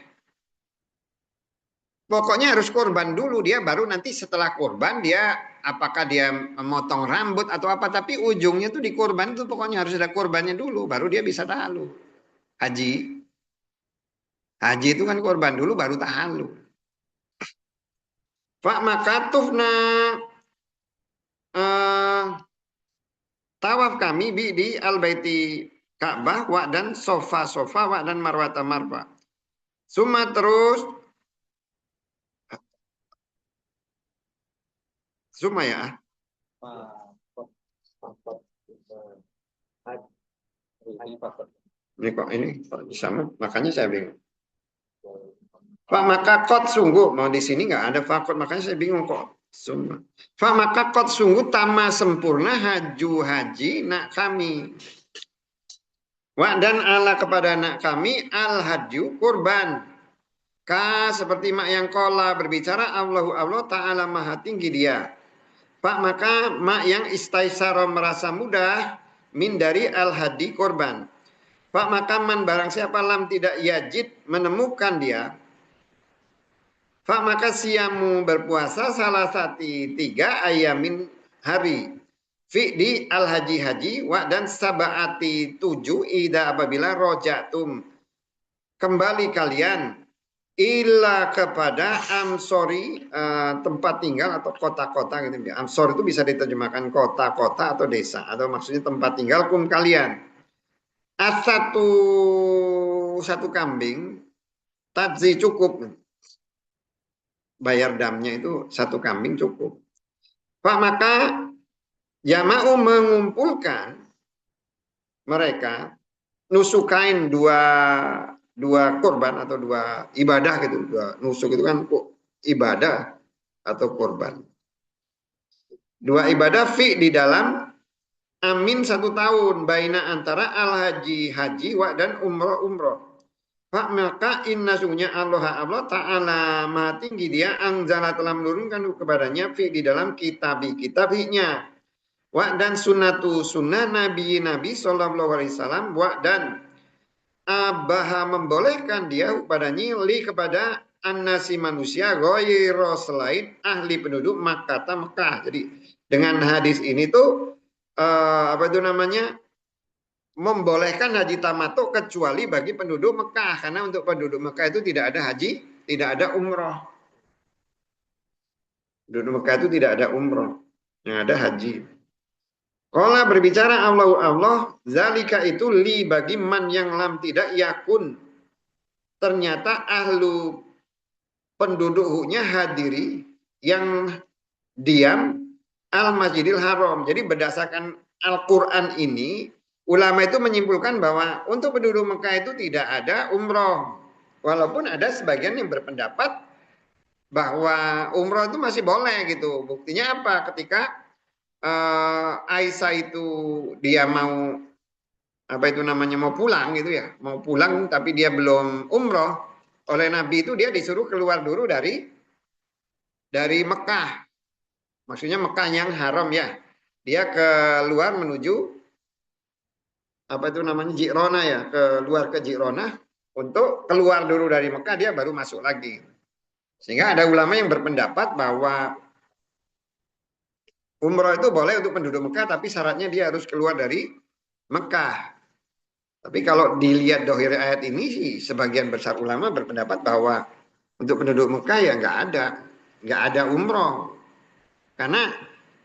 Speaker 1: Pokoknya harus korban dulu, dia baru nanti setelah korban dia apakah dia memotong rambut atau apa, tapi ujungnya tuh di korban itu pokoknya harus ada korbannya dulu baru dia bisa tahallul. Haji. Haji itu kan korban dulu baru tahallul. Pak makatufna tawaf kami di al-baiti Ka'bah wa dan sofa wa dan marwata marwa. Suma terus Suma ya. Ini kok sama, makanya saya bingung. Pak maka kot sungguh, mau di sini nggak ada fakot, makanya saya bingung kok. Suma. Pak maka kot sungguh tama sempurna haji nak kami. Wa dan ala kepada anak kami al haju kurban. Ka seperti mak yang kola berbicara Allah Ta'ala maha tinggi dia. Pak maka mak yang istaisara merasa mudah min dari al hadi korban. Pak maka man barang siapa lam tidak yajid menemukan dia. Pak maka siamu berpuasa salah satu 3 ayamin hari. Fi di al haji wa dan sabaati 7 ida apabila rojatum kembali kalian illa kepada amsori tempat tinggal atau kota-kota gitu. Amsor itu bisa diterjemahkan kota-kota atau desa atau maksudnya tempat tinggal kalian. Satu kambing tadzi cukup. Bayar damnya itu 1 kambing cukup. Pak maka jama'u mengumpulkan mereka nusukain dua korban atau 2 ibadah gitu. 2 nusuk itu kan ibadah atau korban. 2 ibadah fi di dalam amin 1 tahun baina antara al haji wa dan umroh. Maka inna sungguhnya Allah Ta'ala maha tinggi dia anzala telah menurunkan kepadanya fi di dalam kitabnya wa dan sunnatu sunnah nabi sallallahu alaihi wasallam wa dan abaha membolehkan dia kepadanya li kepada annasi manusia ghairu selain ahli penduduk Mekah. Jadi dengan hadis ini tuh apa itu namanya membolehkan haji tamattu kecuali bagi penduduk Mekah, karena untuk penduduk Mekah itu tidak ada haji, tidak ada umroh. Penduduk Mekah itu tidak ada umroh, yang ada haji. Qala berbicara Allah zalika itu li bagi man yang lam tidak yakun. Ternyata ahlu penduduknya hadiri yang diam al-Masjidil Haram. Jadi berdasarkan Al-Qur'an ini ulama itu menyimpulkan bahwa untuk penduduk Mekah itu tidak ada umroh. Walaupun ada sebagian yang berpendapat bahwa umroh itu masih boleh gitu. Buktinya apa? Ketika Aisyah itu dia mau apa itu namanya mau pulang gitu ya, mau pulang tapi dia belum umroh, oleh Nabi itu dia disuruh keluar dulu dari Mekah. Maksudnya Mekah yang haram ya. Dia keluar menuju apa itu namanya Ji'rona ya, keluar ke Ji'rona untuk keluar dulu dari Mekah, dia baru masuk lagi. Sehingga ada ulama yang berpendapat bahwa umroh itu boleh untuk penduduk Mekah, tapi syaratnya dia harus keluar dari Mekah. Tapi kalau dilihat dohir ayat ini sih, sebagian besar ulama berpendapat bahwa untuk penduduk Mekah ya nggak ada umroh. Karena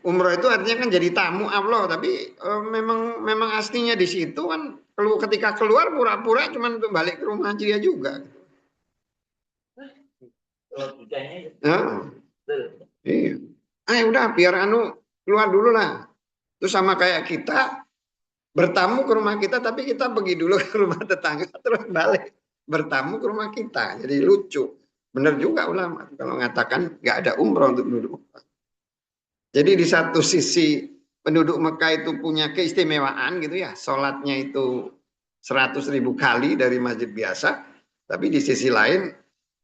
Speaker 1: umroh itu artinya kan jadi tamu Allah, tapi memang aslinya di situ kan ketika keluar pura-pura cuman untuk balik ke rumah dia juga. Nah, iya. Udah biar keluar dulu lah. Itu sama kayak kita bertamu ke rumah kita, tapi kita pergi dulu ke rumah tetangga terus balik bertamu ke rumah kita. Jadi lucu. Benar juga ulama kalau mengatakan nggak ada umroh untuk penduduk Mekah. Jadi di satu sisi penduduk Mekah itu punya keistimewaan gitu ya, sholatnya itu 100.000 kali dari masjid biasa, tapi di sisi lain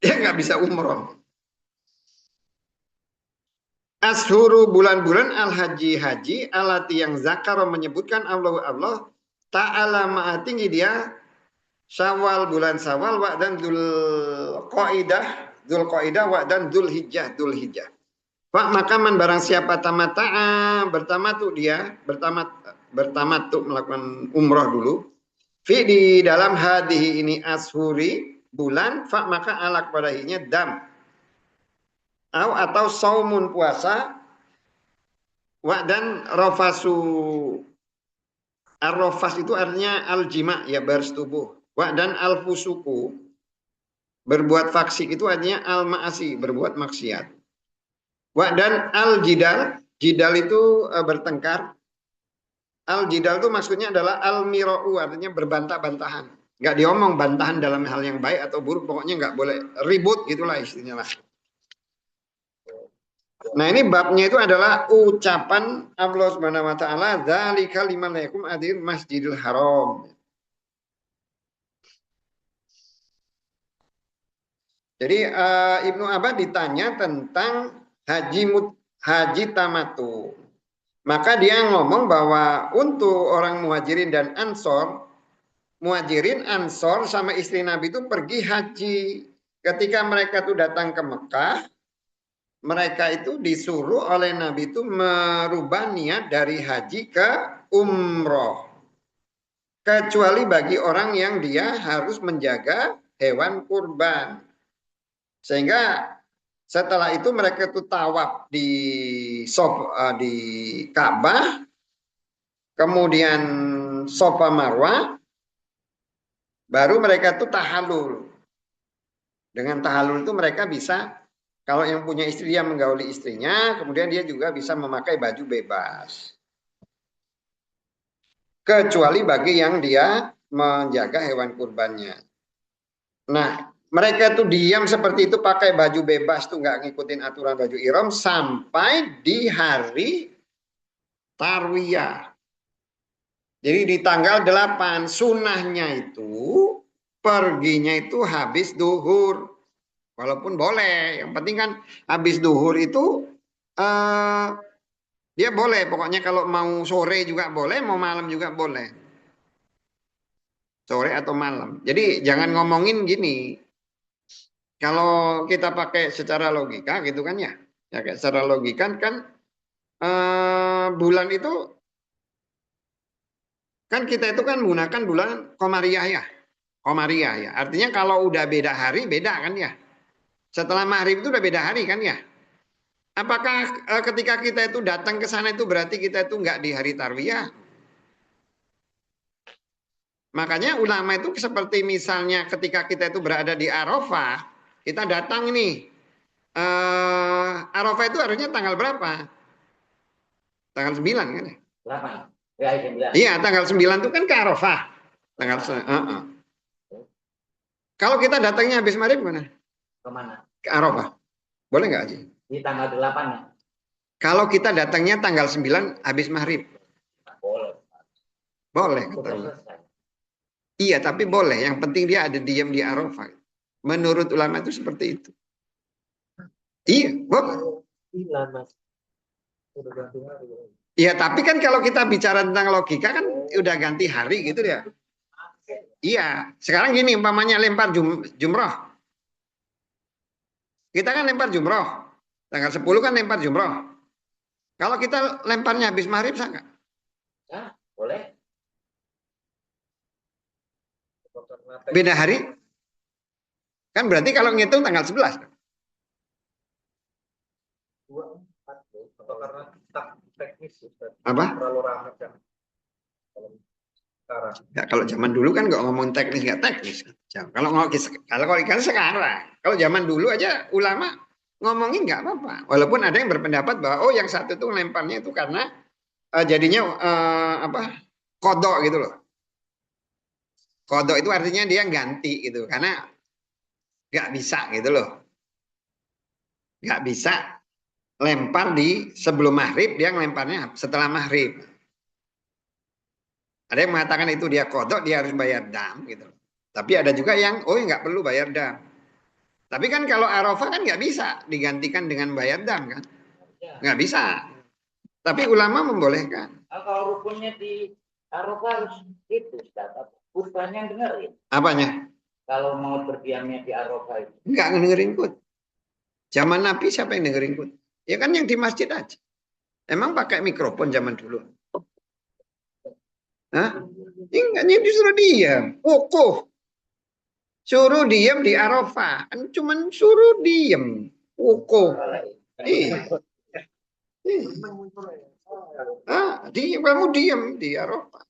Speaker 1: dia nggak bisa umroh. Ashuru bulan-bulan haji alati yang zakar menyebutkan Allah ta'ala maha tinggi dia Syawal bulan Syawal wa dan Dzulqaidah wa dan Dzulhijjah. Maka man barang siapa bertamatu dia bertamatu melakukan umroh dulu fi di dalam hadhihi ini ashuri bulan maka alak padahinya dam atau saumun puasa wa dan rafasu ar-rafas itu artinya al-jima ya bersetubuh wa dan al-fusuku berbuat fasik itu artinya al-ma'asi berbuat maksiat. Wa dan al-jidal, jidal itu bertengkar. Al-jidal itu maksudnya adalah al-mira'u, artinya berbantah-bantahan. Nggak diomong bantahan dalam hal yang baik atau buruk, pokoknya nggak boleh ribut gitulah istilahnya lah. Nah ini babnya itu adalah ucapan Allah Subhanahu wa taala dzalika liman lakum adir Masjidil Haram. Jadi Ibnu Abbas ditanya tentang haji tamattu. Maka dia ngomong bahwa untuk orang muhajirin dan ansor, muhajirin ansor sama istri Nabi itu pergi haji. Ketika mereka tuh datang ke Mekah, mereka itu disuruh oleh Nabi itu merubah niat dari haji ke umroh. Kecuali bagi orang yang dia harus menjaga hewan kurban. Sehingga setelah itu mereka itu tawaf di Ka'bah, kemudian Safa Marwah, baru mereka itu tahallul. Dengan tahallul itu mereka bisa, kalau yang punya istri dia menggauli istrinya, kemudian dia juga bisa memakai baju bebas. Kecuali bagi yang dia menjaga hewan kurbannya. Nah, mereka tuh diam seperti itu pakai baju bebas tuh nggak ngikutin aturan baju ihram sampai di hari Tarwiyah. Jadi di tanggal 8 sunnahnya itu perginya itu habis duhur. Walaupun boleh, yang penting kan habis duhur itu dia boleh. Pokoknya kalau mau sore juga boleh, mau malam juga boleh. Sore atau malam. Jadi jangan ngomongin gini. Kalau kita pakai secara logika gitu kan ya. Ya kayak secara logika kan bulan itu kan kita itu kan menggunakan bulan Komariah ya. Komariah ya. Artinya kalau udah beda hari beda kan ya. Setelah maghrib itu udah beda hari kan ya. Apakah ketika kita itu datang ke sana itu berarti kita itu nggak di hari tarwiyah? Makanya ulama itu seperti misalnya ketika kita itu berada di Arafah, kita datang nih. Arafah itu harusnya tanggal berapa? Tanggal 9 kan ya?
Speaker 2: 8. Ya, 9.
Speaker 1: Iya, tanggal 9 itu kan ke Arafah. Kalau kita datangnya habis maghrib mana?
Speaker 2: Kemana?
Speaker 1: Ke Arafah. Boleh nggak Haji?
Speaker 2: Di tanggal 8 ya?
Speaker 1: Kalau kita datangnya tanggal 9 habis maghrib.
Speaker 2: Boleh.
Speaker 1: Boleh. Iya, tapi boleh. Yang penting dia ada diam di Arafah. Menurut ulama itu seperti itu. Iya, boleh. Iya, tapi kan kalau kita bicara tentang logika kan udah ganti hari gitu ya. Iya, sekarang gini umpamanya lempar jumroh. Kita kan lempar jumroh. Tanggal 10 kan lempar jumroh. Kalau kita lemparnya habis maghrib sah nggak?
Speaker 2: Ya, boleh.
Speaker 1: Beda hari? Kan berarti kalau ngitung tanggal 11.
Speaker 3: Atau karena teknis
Speaker 1: Apa?
Speaker 3: terlalu ramai kan sekarang.
Speaker 1: Ya, kalau zaman dulu kan nggak ngomong teknis nggak teknis. Kalau ikan sekarang, kalau zaman dulu aja ulama ngomongin nggak apa-apa. Walaupun ada yang berpendapat bahwa yang satu itu lemparnya itu karena jadinya kodok gitu loh. Kodok itu artinya dia ganti gitu karena nggak bisa gitu loh. Nggak bisa lempar di sebelum maghrib, dia ngelemparnya setelah maghrib. Ada yang mengatakan itu dia kodok, dia harus bayar dam gitu. Tapi ada juga yang nggak perlu bayar dam. Tapi kan kalau Arafah kan nggak bisa digantikan dengan bayar dam kan, nggak bisa. Tapi ulama membolehkan.
Speaker 2: Kalau rukunnya di Arafah harus itu, bukan yang dengerin.
Speaker 1: Apanya?
Speaker 2: Kalau mau berdiamnya di Arafah itu.
Speaker 1: Nggak dengerin kut. Zaman Nabi siapa yang dengerin kut? Ya kan yang di masjid aja. Emang pakai mikrofon zaman dulu? Hah? Enggak, disuruh diam. Wukuf. Suruh diam di Arafah. Kan cuman suruh diam. Wukuf. Iya. Kamu diam di Arafah.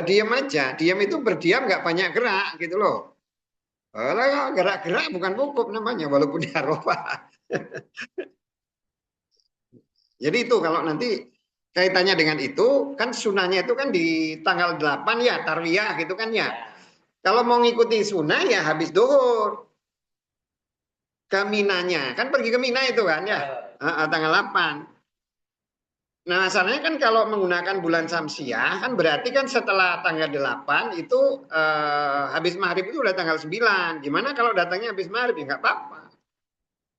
Speaker 1: Diam aja. Diam itu berdiam nggak banyak gerak gitu loh. Kalau gerak-gerak bukan wukuf namanya walaupun di Arafah. Jadi itu kalau nanti kaitannya dengan itu kan sunahnya itu kan di tanggal 8 ya tarwiyah gitu kan ya. Kalau mau ngikuti sunnah ya habis duhur. Ke Minanya. Kan pergi ke Mina itu kan ya. Tanggal 8. Nah masalahnya kan kalau menggunakan bulan Syamsiah kan berarti kan setelah tanggal 8 itu habis maghrib itu udah tanggal 9. Gimana kalau datangnya habis maghrib ya nggak apa-apa.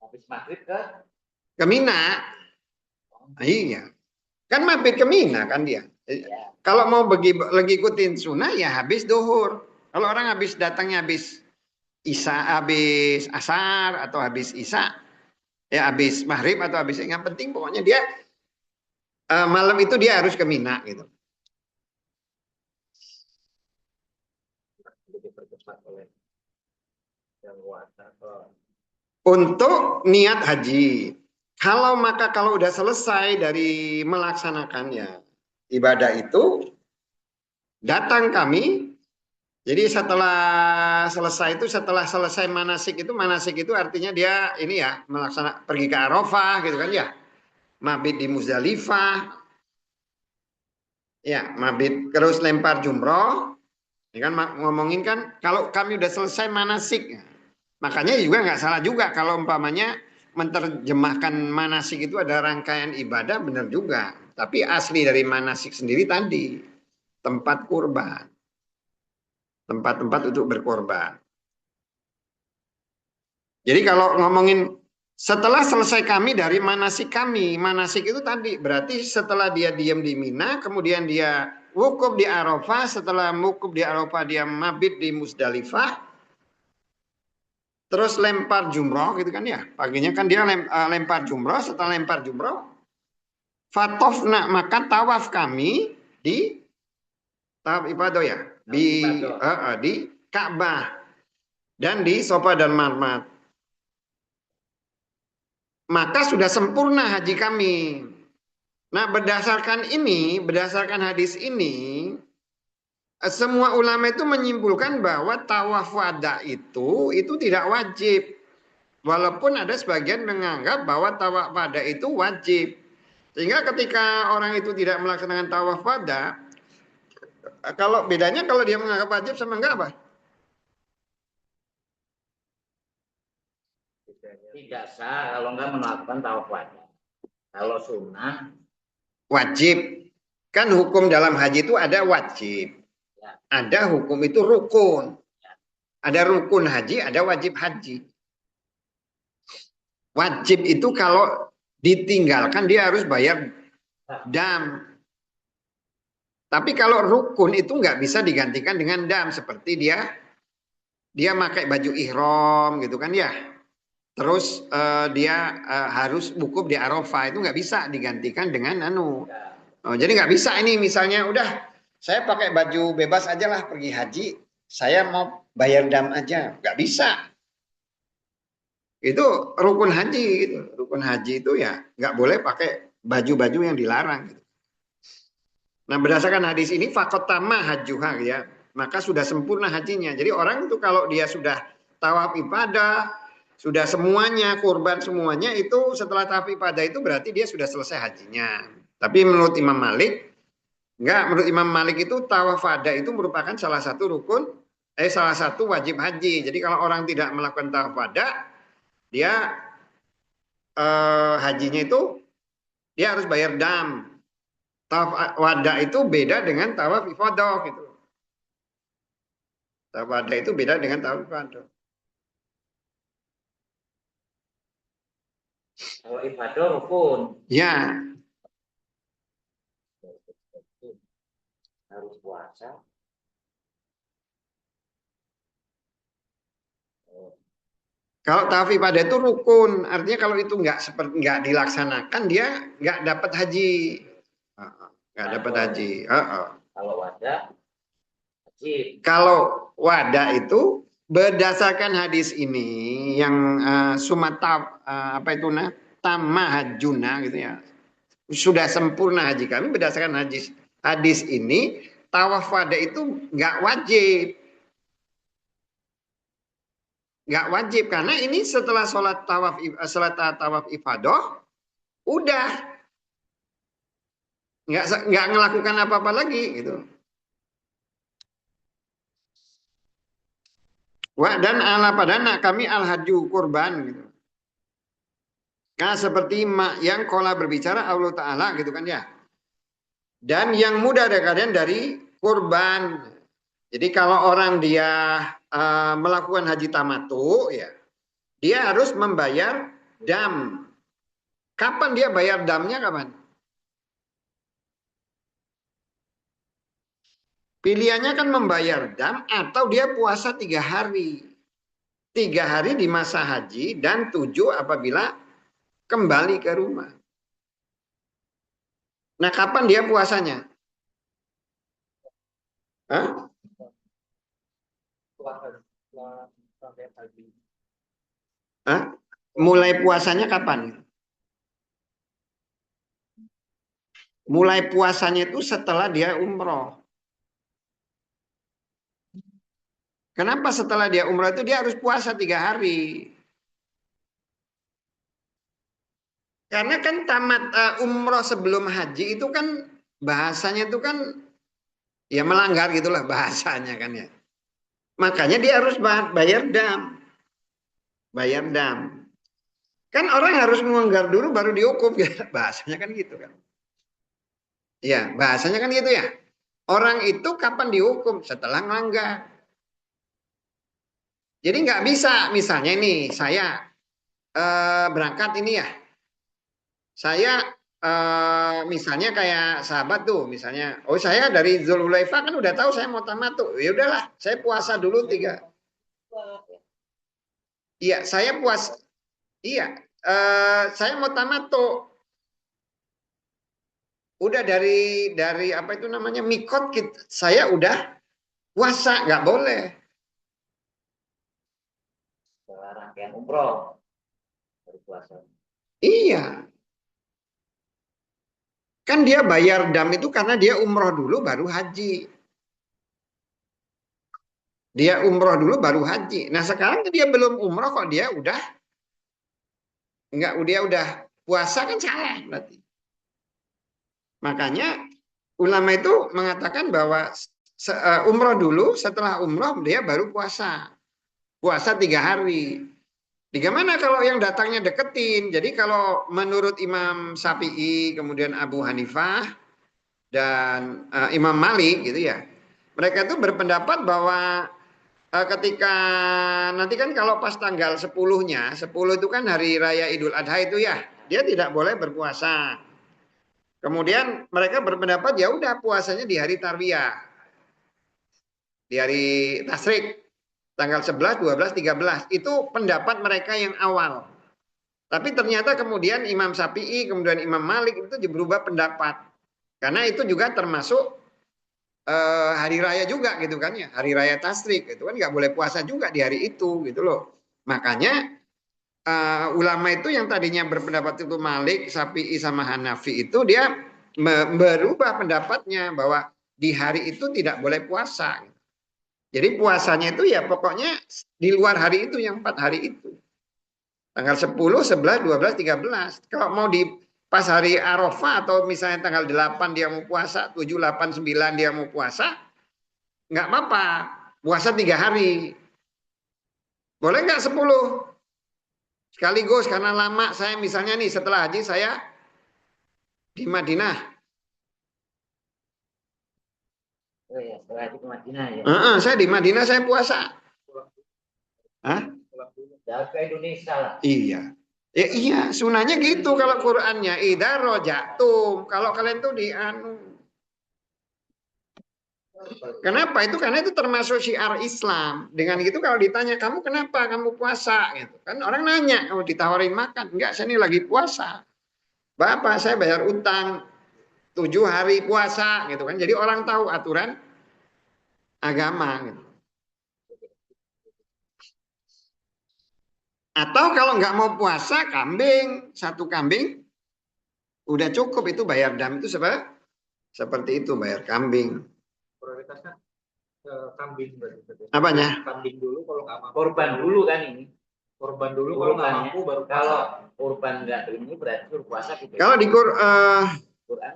Speaker 2: Habis maghrib
Speaker 1: ke Mina. Iya. Kan mampir ke Mina kan dia. Ya. Kalau mau lagi ikutin sunnah ya habis duhur. Kalau orang habis datangnya habis Isya, habis asar atau habis Isya, ya habis maghrib atau habis yang penting pokoknya dia malam itu dia harus ke Mina gitu. Untuk niat haji. Kalau udah selesai dari melaksanakannya ibadah itu, datang kami. Jadi setelah selesai manasik itu artinya dia ini ya pergi ke Arafah gitu kan ya. Mabit di Muzdalifah. Ya, mabit terus lempar jumroh. Ini kan ngomongin kan kalau kami udah selesai manasik. Makanya juga nggak salah juga kalau umpamanya menerjemahkan manasik itu ada rangkaian ibadah, benar juga. Tapi asli dari manasik sendiri tadi tempat kurban. tempat-tempat untuk berkorban. Jadi kalau ngomongin setelah selesai kami dari manasik kami, manasik itu tadi berarti setelah dia diam di Mina, kemudian dia wukuf di Arafah, setelah wukuf di Arafah dia mabit di Musdalifah, terus lempar jumroh gitu kan ya. Paginya kan dia lempar jumroh, setelah lempar jumroh, fatofna maka tawaf kami di tawaf ibadah ya, di Ka'bah dan di Sofa dan Marwah. Maka sudah sempurna haji kami. Nah, berdasarkan hadis ini, semua ulama itu menyimpulkan bahwa tawaf wada itu tidak wajib. Walaupun ada sebagian menganggap bahwa tawaf wada itu wajib. Sehingga ketika orang itu tidak melaksanakan tawaf wada, kalau bedanya kalau dia menganggap wajib sama enggak apa?
Speaker 2: Tidak sah kalau enggak melakukan tawaf wada. Kalau sunnah
Speaker 1: wajib. Kan hukum dalam haji itu ada wajib.
Speaker 2: ya.
Speaker 1: Ada hukum itu rukun. Ada rukun haji, ada wajib haji. Wajib itu kalau ditinggalkan dia harus bayar dam. Tapi kalau rukun itu nggak bisa digantikan dengan dam. Seperti dia pakai baju ihram gitu kan ya. Terus dia harus wukuf di Arafah itu nggak bisa digantikan dengan jadi nggak bisa ini misalnya udah saya pakai baju bebas aja lah pergi haji, saya mau bayar dam aja, nggak bisa. Itu rukun haji gitu. Rukun haji itu ya nggak boleh pakai baju-baju yang dilarang gitu. Nah berdasarkan hadis ini fakot tamah hajuha ya, maka sudah sempurna hajinya. Jadi orang itu kalau dia sudah tawaf ibadah, sudah semuanya, kurban semuanya itu setelah tawaf ibadah itu berarti dia sudah selesai hajinya. Tapi menurut Imam Malik, enggak, menurut Imam Malik itu tawaf wada itu merupakan salah satu salah satu wajib haji. Jadi kalau orang tidak melakukan tawaf wada, dia hajinya itu dia harus bayar dam. Tawaf wada itu beda dengan tawaf ifadah gitu. Tawaf wada itu beda dengan tawaf ifadah.
Speaker 2: Kalau ibadah rukun.
Speaker 1: Ya.
Speaker 2: Harus puasa.
Speaker 1: Kalau tawaf ibadah itu rukun, artinya kalau itu nggak dilaksanakan dia nggak dapat haji, nggak dapat haji.
Speaker 2: Kalau wada wajib.
Speaker 1: Kalau wada itu berdasarkan hadis ini yang tamah hajuna gitu ya, sudah sempurna haji kami berdasarkan hadis ini tawaf wada itu nggak wajib. Nggak wajib karena ini setelah sholat tawaf ifadah udah nggak ngelakukan apa-apa lagi gitu. Dan ala padana kami al haju kurban gitu. Karena seperti yang kola berbicara Allah Ta'ala gitu kan ya. Dan yang mudah dari kalian dari kurban. Jadi kalau orang dia melakukan haji tamattu ya, dia harus membayar dam. Kapan dia bayar damnya kapan? Pilihannya kan membayar dam atau dia puasa 3 hari. 3 hari di masa haji dan 7 apabila kembali ke rumah. Nah kapan dia puasanya? Hah? Mulai puasanya kapan? Mulai puasanya itu setelah dia umroh. Kenapa setelah dia umroh itu dia harus puasa 3 hari? Karena kan tamat umroh sebelum haji itu kan bahasanya itu kan ya melanggar gitulah bahasanya kan ya. Makanya dia harus bayar dam. Bayar dam. Kan orang harus melanggar dulu baru dihukum ya. Bahasanya kan gitu kan. Ya, bahasanya kan gitu ya. Orang itu kapan dihukum? Setelah melanggar. Jadi nggak bisa, misalnya ini saya berangkat ini ya, saya misalnya kayak sahabat tuh, misalnya, oh saya dari Zulhulaifah kan udah tahu saya mau tamattu, ya udahlah, saya puasa dulu 3. Iya, saya iya, saya mau tamattu, udah dari apa itu namanya mikot, saya udah puasa, nggak boleh.
Speaker 2: Setelah rangkaian umroh berpuasa.
Speaker 1: Iya, kan dia bayar dam itu karena dia umroh dulu baru haji. Dia umroh dulu baru haji. Nah sekarang dia belum umroh kok dia udah enggak, dia udah puasa, kan salah berarti. Makanya ulama itu mengatakan bahwa umroh dulu, setelah umroh dia baru puasa. Puasa 3 hari. Bagaimana kalau yang datangnya deketin? Jadi kalau menurut Imam Syafi'i, kemudian Abu Hanifah dan Imam Malik gitu ya, mereka itu berpendapat bahwa ketika nanti kan kalau pas tanggal 10-nya, 10 itu kan hari raya Idul Adha itu ya, dia tidak boleh berpuasa. Kemudian mereka berpendapat ya udah puasanya di hari Tarwiyah, di hari Tasyrik, tanggal 11, 12, 13. Itu pendapat mereka yang awal. Tapi ternyata kemudian Imam Syafi'i, kemudian Imam Malik itu berubah pendapat. Karena itu juga termasuk hari raya juga gitu kan ya, hari raya Tasyrik itu kan nggak boleh puasa juga di hari itu gitu loh. Makanya ulama itu yang tadinya berpendapat itu Malik, Syafi'i sama Hanafi itu dia berubah pendapatnya bahwa di hari itu tidak boleh puasa. Jadi puasanya itu ya pokoknya di luar hari itu, yang 4 hari itu. Tanggal 10, 11, 12, 13. Kalau mau di pas hari Arafah atau misalnya tanggal 8 dia mau puasa, 7, 8, 9 dia mau puasa, nggak apa-apa. Puasa 3 hari. Boleh nggak 10? Sekaligus karena lama saya misalnya nih setelah haji saya di Madinah.
Speaker 2: Oh ya, setelah itu ke Madinah ya.
Speaker 1: Saya di Madinah saya puasa. Hah?
Speaker 2: Jauh ke Indonesia lah.
Speaker 1: Iya. Ya iya, sunahnya gitu kalau Qur'annya. Idza rojatum. Kalau kalian tuh di anu. Kenapa itu? Karena itu termasuk syiar Islam. Dengan gitu kalau ditanya, kamu kenapa kamu puasa? Gitu. Kan orang nanya, kalau ditawarin makan. Enggak, saya ini lagi puasa. Bapak, saya bayar utang 7 hari puasa. Gitu kan. Jadi orang tahu aturan agama. Gitu. Atau kalau nggak mau puasa, kambing. 1 kambing udah cukup, itu bayar dam itu seperti itu, bayar kambing.
Speaker 3: Prioritasnya kambing berarti.
Speaker 1: Apanya?
Speaker 3: Kambing dulu kalau nggak mampu.
Speaker 2: Korban dulu kan ini.
Speaker 3: Korban dulu kalau nggak mampu baru puasa.
Speaker 2: Kalau korban nggak ini berarti berpuasa gitu.
Speaker 1: Kalau di
Speaker 2: Quran.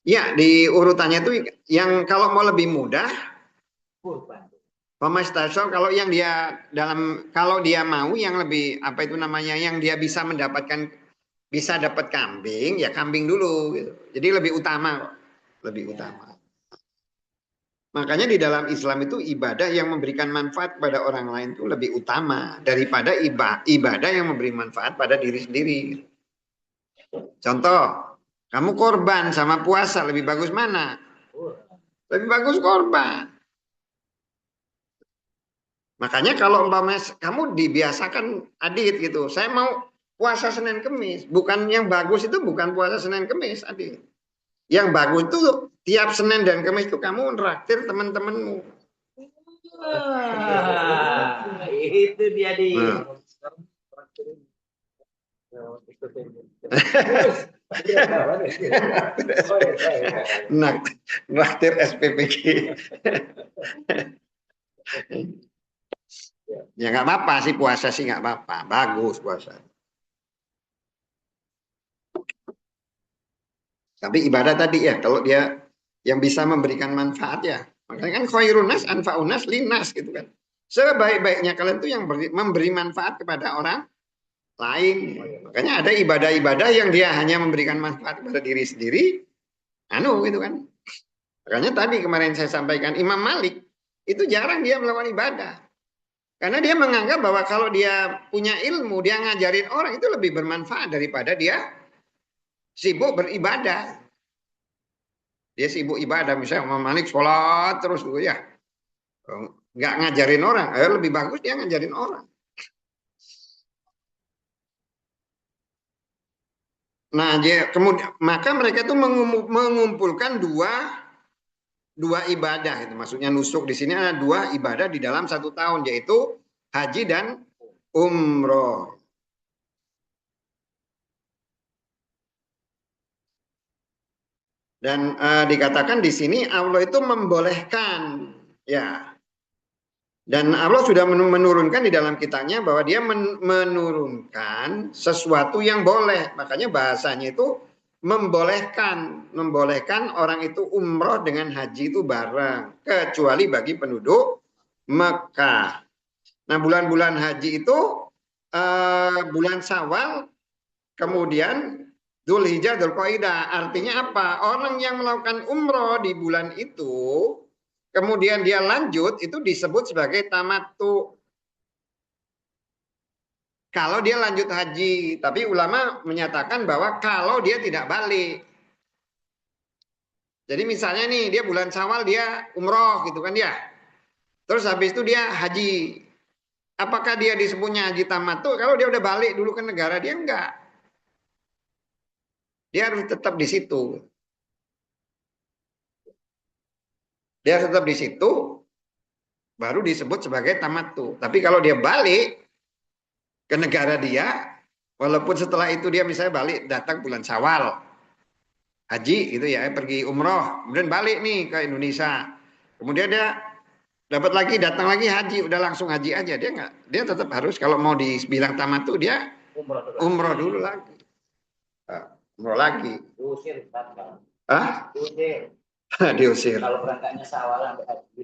Speaker 1: Ya di urutannya itu yang kalau mau lebih mudah,
Speaker 2: Kurban.
Speaker 1: kalau yang dia kalau dia mau yang lebih apa itu namanya, yang dia bisa dapat kambing, ya kambing dulu gitu. Jadi lebih utama kok. Lebih utama. Makanya di dalam Islam itu ibadah yang memberikan manfaat kepada orang lain itu lebih utama daripada ibadah yang memberi manfaat pada diri sendiri. Contoh, kamu korban sama puasa, lebih bagus mana? Lebih bagus korban. Makanya kalau umpamanya kamu dibiasakan Adit gitu, saya mau puasa Senin Kemis, bukan yang bagus itu bukan puasa Senin Kemis Adit. Yang bagus itu tiap Senin dan Kemis itu kamu nraktir teman-temanmu.
Speaker 2: Itu dia di.
Speaker 1: Nraktir SPPG. Ya nggak apa-apa sih puasa sih, nggak apa-apa, bagus puasa. Tapi ibadah tadi ya, kalau dia yang bisa memberikan manfaat ya, makanya kan khairun nas anfa'un nas linnas gitu kan. Sebaik-baiknya kalian tuh yang memberi manfaat kepada orang lain. Makanya ada ibadah-ibadah yang dia hanya memberikan manfaat kepada diri sendiri, gitu kan. Makanya tadi kemarin saya sampaikan Imam Malik itu jarang dia melakukan ibadah. Karena dia menganggap bahwa kalau dia punya ilmu, dia ngajarin orang itu lebih bermanfaat daripada dia sibuk beribadah. Dia sibuk ibadah, misalnya Imam Malik sholat terus dulu ya. Nggak ngajarin orang, lebih bagus dia ngajarin orang. Nah, kemudian maka mereka itu mengumpulkan dua ibadah itu. Maksudnya nusuk di sini ada dua ibadah di dalam satu tahun, yaitu haji dan umroh. Dan dikatakan di sini Allah itu membolehkan, ya. Dan Allah sudah menurunkan di dalam kitabnya bahwa dia menurunkan sesuatu yang boleh. Makanya bahasanya itu membolehkan orang itu umroh dengan haji itu bareng, kecuali bagi penduduk Mekah. Nah, bulan-bulan haji itu bulan Syawal, kemudian Dzulhijjah, Dzulqa'dah. Artinya apa? Orang yang melakukan umroh di bulan itu, kemudian dia lanjut, itu disebut sebagai tamattu. Kalau dia lanjut haji, tapi ulama menyatakan bahwa kalau dia tidak balik. Jadi misalnya nih, dia bulan Syawal dia umroh gitu kan dia. Terus habis itu dia haji. Apakah dia disebutnya haji tamattu? Kalau dia udah balik dulu ke negara dia, enggak. Dia harus tetap di situ. Dia tetap di situ, baru disebut sebagai tamattu. Tapi kalau dia balik ke negara dia, walaupun setelah itu dia misalnya balik datang bulan Syawal, haji gitu ya, pergi umroh, kemudian balik nih ke Indonesia, kemudian dia dapat lagi datang lagi haji, udah langsung haji aja, dia nggak, dia tetap harus kalau mau dibilang tamattu dia umroh dulu lagi, umroh lagi.
Speaker 2: Diusir,
Speaker 1: Ah?
Speaker 2: diusir.
Speaker 1: Diusir.
Speaker 2: Kalau berangkatnya Syawal sampai haji.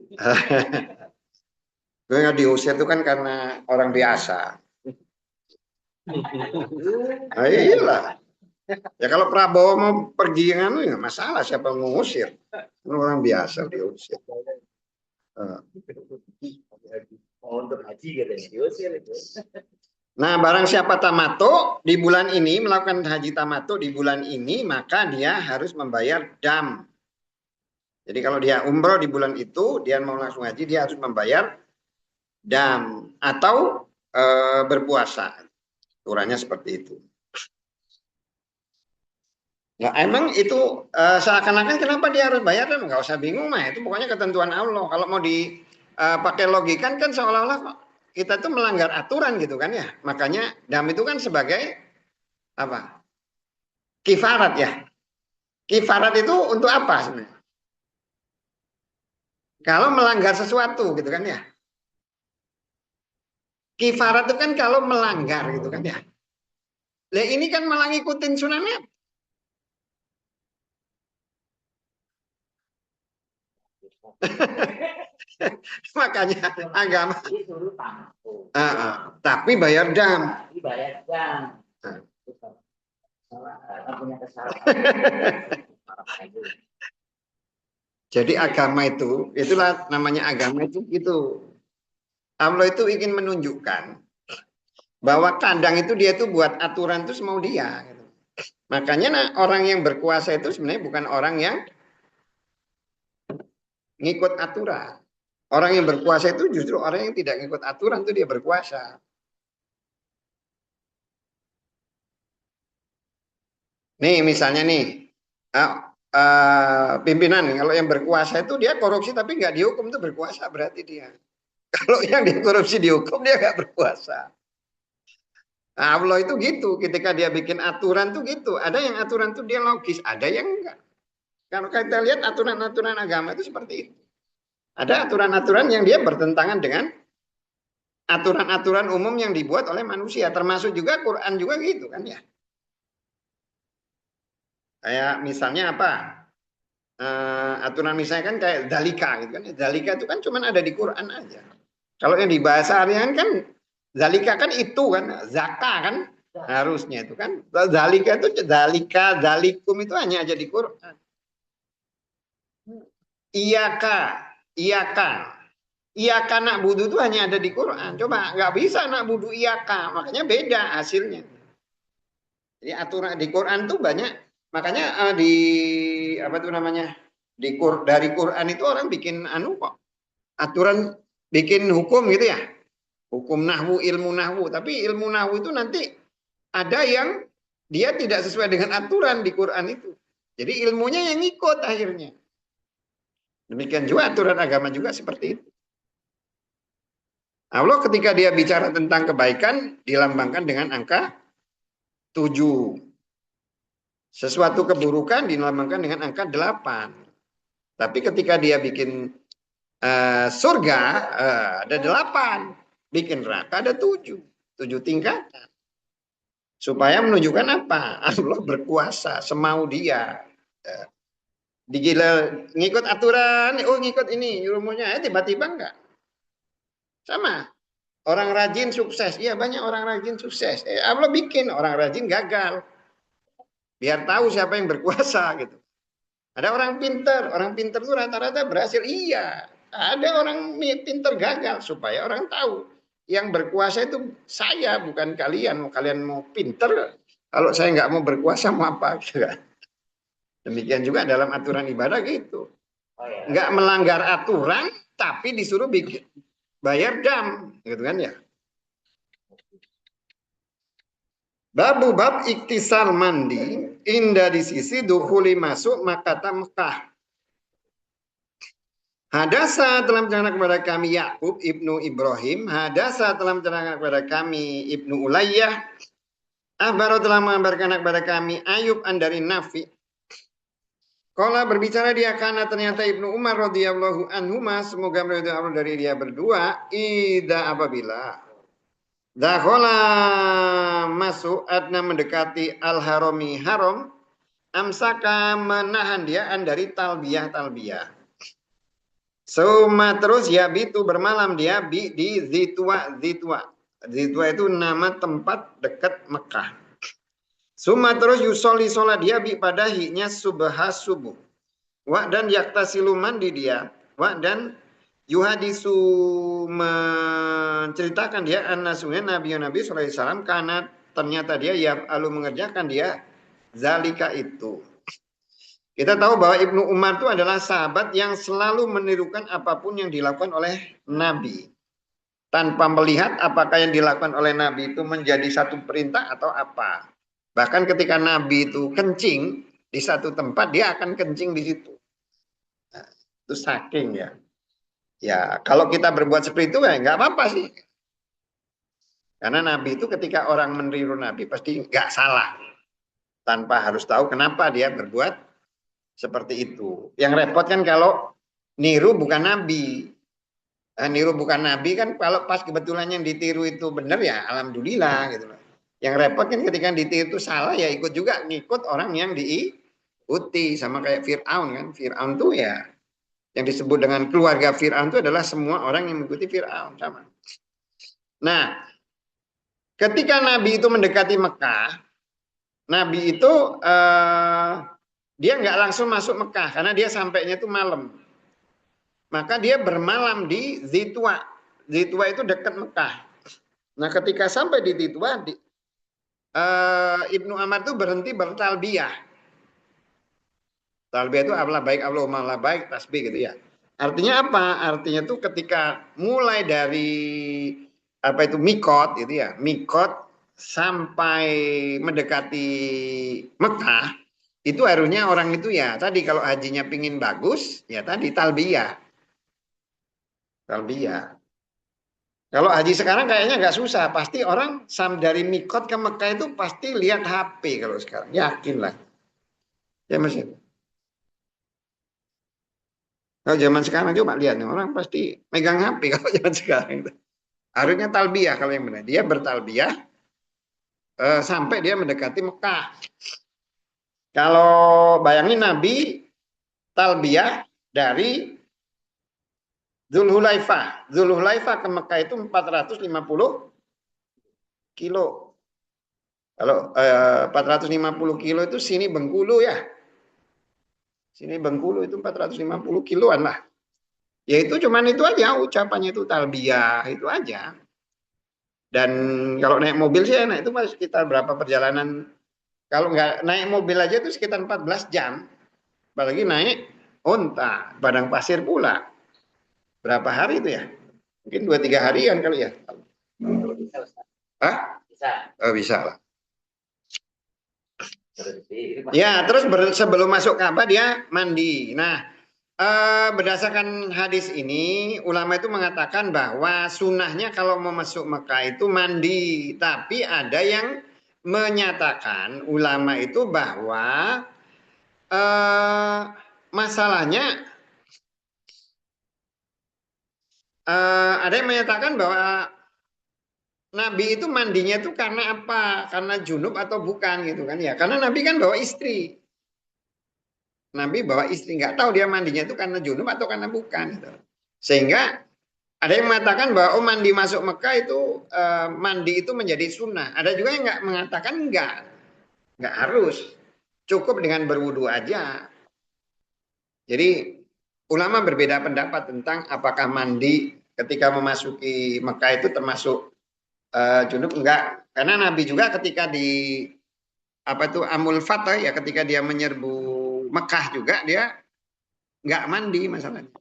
Speaker 1: Gue nggak diusir itu kan karena orang biasa. Nah, iyalah. Ya kalau Prabowo mau pergi yang anu ya masalah, siapa yang mengusir? Orang biasa diusir.
Speaker 2: Untuk haji katanya diusir itu.
Speaker 1: Nah, barang siapa tamattu di bulan ini melakukan haji tamattu di bulan ini, maka dia harus membayar dam. Jadi kalau dia umroh di bulan itu, dia mau langsung haji, dia harus membayar dam atau berpuasa. Aturannya seperti itu. Nah, emang itu seakan-akan kenapa dia harus bayar dam? Nggak usah bingung mah, itu pokoknya ketentuan Allah. Kalau mau dipakai logika kan seolah-olah kita tuh melanggar aturan gitu kan ya. Makanya dam itu kan sebagai apa? Kifarat ya. Kifarat itu untuk apa sebenarnya? Kalau melanggar sesuatu gitu kan ya. Kifarat itu kan kalau melanggar gitu kan ya. Lah ini kan malah ngikutin sunahnya. Makanya agama. Tapi bayar dam.
Speaker 2: Bayar dam. Punya kesalahan.
Speaker 1: Jadi agama itu, itulah namanya agama itu gitu. Allah itu ingin menunjukkan bahwa kadang itu dia tuh buat aturan itu semau dia. Gitu. Makanya orang yang berkuasa itu sebenarnya bukan orang yang ngikut aturan. Orang yang berkuasa itu justru orang yang tidak ngikut aturan itu dia berkuasa. Nih misalnya nih, pimpinan kalau yang berkuasa itu dia korupsi tapi nggak dihukum itu berkuasa berarti dia. Kalau yang dikorupsi dihukum dia nggak berkuasa. Nah, Allah itu gitu, ketika dia bikin aturan tuh gitu. Ada yang aturan tuh dia logis, ada yang enggak. Kalau kita lihat aturan-aturan agama itu seperti itu. Ada aturan-aturan yang dia bertentangan dengan aturan-aturan umum yang dibuat oleh manusia, termasuk juga Quran juga gitu kan ya. Kayak misalnya apa? Aturan misalnya kan kayak dalika gitu kan. Dalika itu kan cuma ada di Quran aja. Kalau yang di bahasa harian kan zalika kan itu kan, zaka kan harusnya itu kan. Zalika itu zalika, zalikum itu hanya aja di Quran. Iyaka, iyaka. Iyaka na'budu itu hanya ada di Quran. Coba nggak bisa na'budu iyaka, makanya beda hasilnya. Jadi aturan di Quran tuh banyak, makanya di apa tuh namanya dari Quran itu orang bikin anu kok aturan, bikin hukum gitu ya, hukum nahwu, ilmu nahwu. Tapi ilmu nahwu itu nanti ada yang dia tidak sesuai dengan aturan di Quran itu. Jadi ilmunya yang ikut akhirnya. Demikian juga aturan agama juga seperti itu. Allah ketika dia bicara tentang kebaikan dilambangkan dengan angka 7. Sesuatu keburukan dilambangkan dengan angka 8. Tapi ketika dia bikin surga ada 8. Bikin neraka ada 7. 7 tingkatan. Supaya menunjukkan apa? Allah berkuasa semau dia. Digila ngikut aturan, oh ngikut ini ilmunya, tiba-tiba enggak. Sama. Orang rajin sukses. Iya banyak orang rajin sukses. Allah bikin orang rajin gagal. Biar tahu siapa yang berkuasa gitu. Ada orang pinter itu rata-rata berhasil. Iya. Ada orang pinter gagal supaya orang tahu yang berkuasa itu saya bukan kalian. Kalian mau pinter, kalau saya nggak mau berkuasa mau apa? Demikian juga dalam aturan ibadah gitu. Nggak melanggar aturan, tapi disuruh bayar dam, gitu kan ya? Bab iktisal mandi indah di sisi dukhuli masuk Makkah Mekah. Hadasa telah menceritakan kepada kami Yakub ibnu Ibrahim. Hadasa telah menceritakan kepada kami ibnu Ulayyah. Ahbaru telah mengabarkan kepada kami Ayub dari Nafi. Kala berbicara dia karena ternyata Ibnu Umar radhiyallahu anhuma semoga Allah dari dia berdua ida apabila dakhala masuk adna mendekati al-harami haram amsaka menahan dia dari talbiyah. Suma terus ya bitu bermalam dia di Zitwa itu nama tempat dekat Mekah. Suma terus yusoli sholat dia pada hiknya subuh. Wa dan yaktasilu mandi dia. Wa dan yuhadisu menceritakan dia an-nasunya Nabi SAW karena ternyata dia mengerjakan dia zalika itu. Kita tahu bahwa Ibnu Umar itu adalah sahabat yang selalu menirukan apapun yang dilakukan oleh Nabi. Tanpa melihat apakah yang dilakukan oleh Nabi itu menjadi satu perintah atau apa. Bahkan ketika Nabi itu kencing di satu tempat, dia akan kencing di situ. Nah, itu saking ya. Ya, kalau kita berbuat seperti itu ya nggak apa-apa sih. Karena Nabi itu ketika orang meniru Nabi pasti nggak salah. Tanpa harus tahu kenapa dia berbuat seperti itu. Yang repot kan kalau niru bukan Nabi. Niru bukan Nabi kan kalau pas kebetulan yang ditiru itu benar ya alhamdulillah gitu loh. Yang repot kan ketika ditiru itu salah ya ikut juga ngikut orang yang diikuti sama kayak Fir'aun kan. Fir'aun tuh ya yang disebut dengan keluarga Fir'aun itu adalah semua orang yang mengikuti Fir'aun sama. Nah, ketika Nabi itu mendekati Mekah, Nabi itu dia nggak langsung masuk Mekah karena dia sampainya itu malam. Maka dia bermalam di Zitwa. Zitwa itu dekat Mekah. Nah, ketika sampai di Zitwa, Ibnu Umar itu berhenti bertalbiyah. Talbiyah itu Allah baik, Allah baik, tasbih gitu ya. Artinya apa? Artinya itu ketika mulai dari apa itu mikot gitu ya, mikot sampai mendekati Mekah, itu harusnya orang itu ya tadi kalau hajinya pingin bagus, ya tadi talbiyah. Kalau haji sekarang kayaknya nggak susah, pasti orang dari mikot ke Mekah itu pasti lihat HP kalau sekarang, yakin lah. Ya Mas. Kalau zaman sekarang coba lihat orang pasti megang HP kalau zaman sekarang. Harusnya talbiyah kalau yang benar. Dia bertalbiyah sampai dia mendekati Mekah. Kalau bayangin Nabi talbiyah dari Zulhulaifah. Zulhulaifah ke Mekah itu 450 kilo. Kalau 450 kilo itu sini Bengkulu ya. Sini Bengkulu itu 450 kiloan lah. Ya itu cuman itu aja, ucapannya itu talbiyah, itu aja. Dan kalau naik mobil sih enak, itu mas sekitar berapa perjalanan. Kalau nggak naik mobil aja itu sekitar 14 jam. Apalagi naik onta, padang pasir pula. Berapa hari itu ya? Mungkin 2-3 harian kali ya.
Speaker 2: Bisa, Ustaz.
Speaker 1: Hah?
Speaker 2: Bisa.
Speaker 1: Oh, bisa lah.
Speaker 2: Berhenti.
Speaker 1: Ya, terus sebelum masuk Ka'bah dia mandi. Nah, berdasarkan hadis ini, ulama itu mengatakan bahwa sunnahnya kalau mau masuk Mekah itu mandi. Tapi ada yang menyatakan ulama itu bahwa masalahnya ada yang menyatakan bahwa Nabi itu mandinya itu karena apa? Karena junub atau bukan gitu kan ya? Karena Nabi kan bawa istri. Nabi bawa istri, nggak tahu dia mandinya itu karena junub atau karena bukan gitu. Sehingga ada yang mengatakan bahwa oh mandi masuk Mekah itu mandi itu menjadi sunnah. Ada juga yang nggak mengatakan nggak harus, cukup dengan berwudu aja. Jadi ulama berbeda pendapat tentang apakah mandi ketika memasuki Mekah itu termasuk junub enggak. Karena Nabi juga ketika di apa itu Amul Fatah ya ketika dia menyerbu Mekah juga dia nggak mandi masalahnya.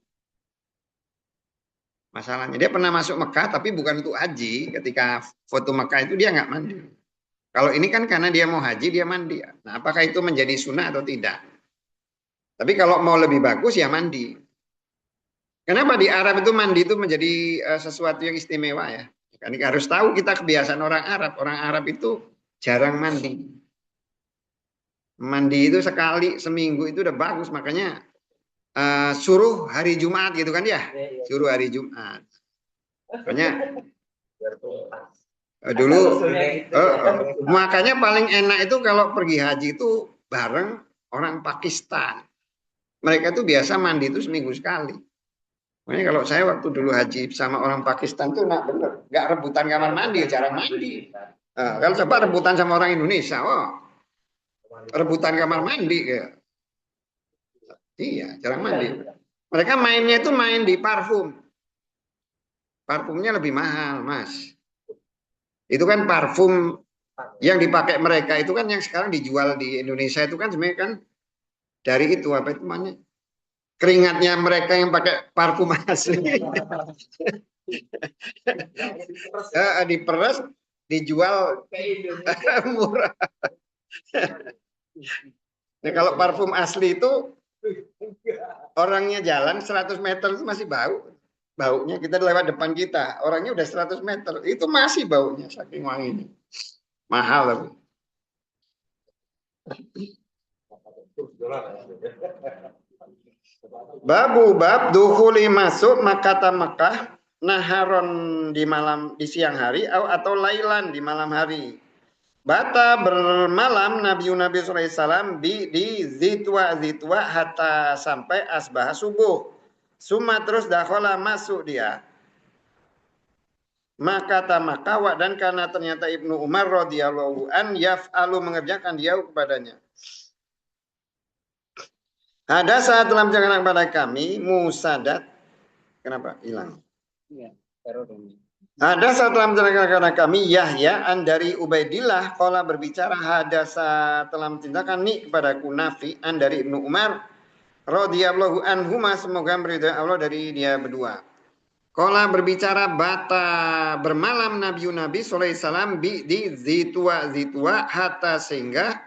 Speaker 1: Masalahnya dia pernah masuk Mekah tapi bukan untuk haji. Ketika foto Mekah itu dia nggak mandi. Kalau ini kan karena dia mau haji dia mandi. Nah, apakah itu menjadi sunnah atau tidak? Tapi kalau mau lebih bagus ya mandi. Kenapa di Arab itu mandi itu menjadi sesuatu yang istimewa ya? Kan harus tahu kita kebiasaan orang Arab. Orang Arab itu jarang mandi. Mandi itu sekali seminggu itu udah bagus. Makanya suruh hari Jumat gitu kan ya? Suruh hari Jumat. Makanya dulu makanya paling enak itu kalau pergi haji itu bareng orang Pakistan. Mereka itu biasa mandi itu seminggu sekali. Makanya kalau saya waktu dulu haji sama orang Pakistan tuh enak bener, nggak rebutan kamar mandi, jarang mandi. Kalau coba rebutan sama orang Indonesia, oh rebutan kamar mandi ya. Iya, jarang mandi. Mereka mainnya itu main di parfum. Parfumnya lebih mahal, Mas. Itu kan parfum yang dipakai mereka itu kan yang sekarang dijual di Indonesia itu kan sebenarnya kan dari itu apa itu namanya? Keringatnya mereka yang pakai parfum asli. Diperes, dijual murah. Nah, kalau parfum asli itu orangnya jalan 100 meter itu masih bau. Baunya kita lewat depan kita, orangnya udah 100 meter, itu masih baunya saking wanginya. Mahal tapi. Bab dukhuli masuk Makkah Mekah naharon di siang hari atau lailan di malam hari. Bata bermalam Nabi SAW di Zitwa hatta sampai asbah subuh. Suma terus dakhala masuk dia. Maka tamakawa dan karena ternyata Ibnu Umar radhiyallahu an yaf'alu mengerjakan dia kepadanya. Ada saat telah menjalankan kepada kami Musadat. Kenapa hilang?
Speaker 2: Iya,
Speaker 1: Ada saat telah menjalankan kepada kami Yahya an dari Ubaidillah qala berbicara ada saat telah menceritakan nih kepadaku Nafi an dari Ibnu Umar radhiyallahu anhuma semoga meridhai Allah dari dia berdua. Qala berbicara bata bermalam Nabi sallallahu alaihi wasallam di Zitwa hatta sehingga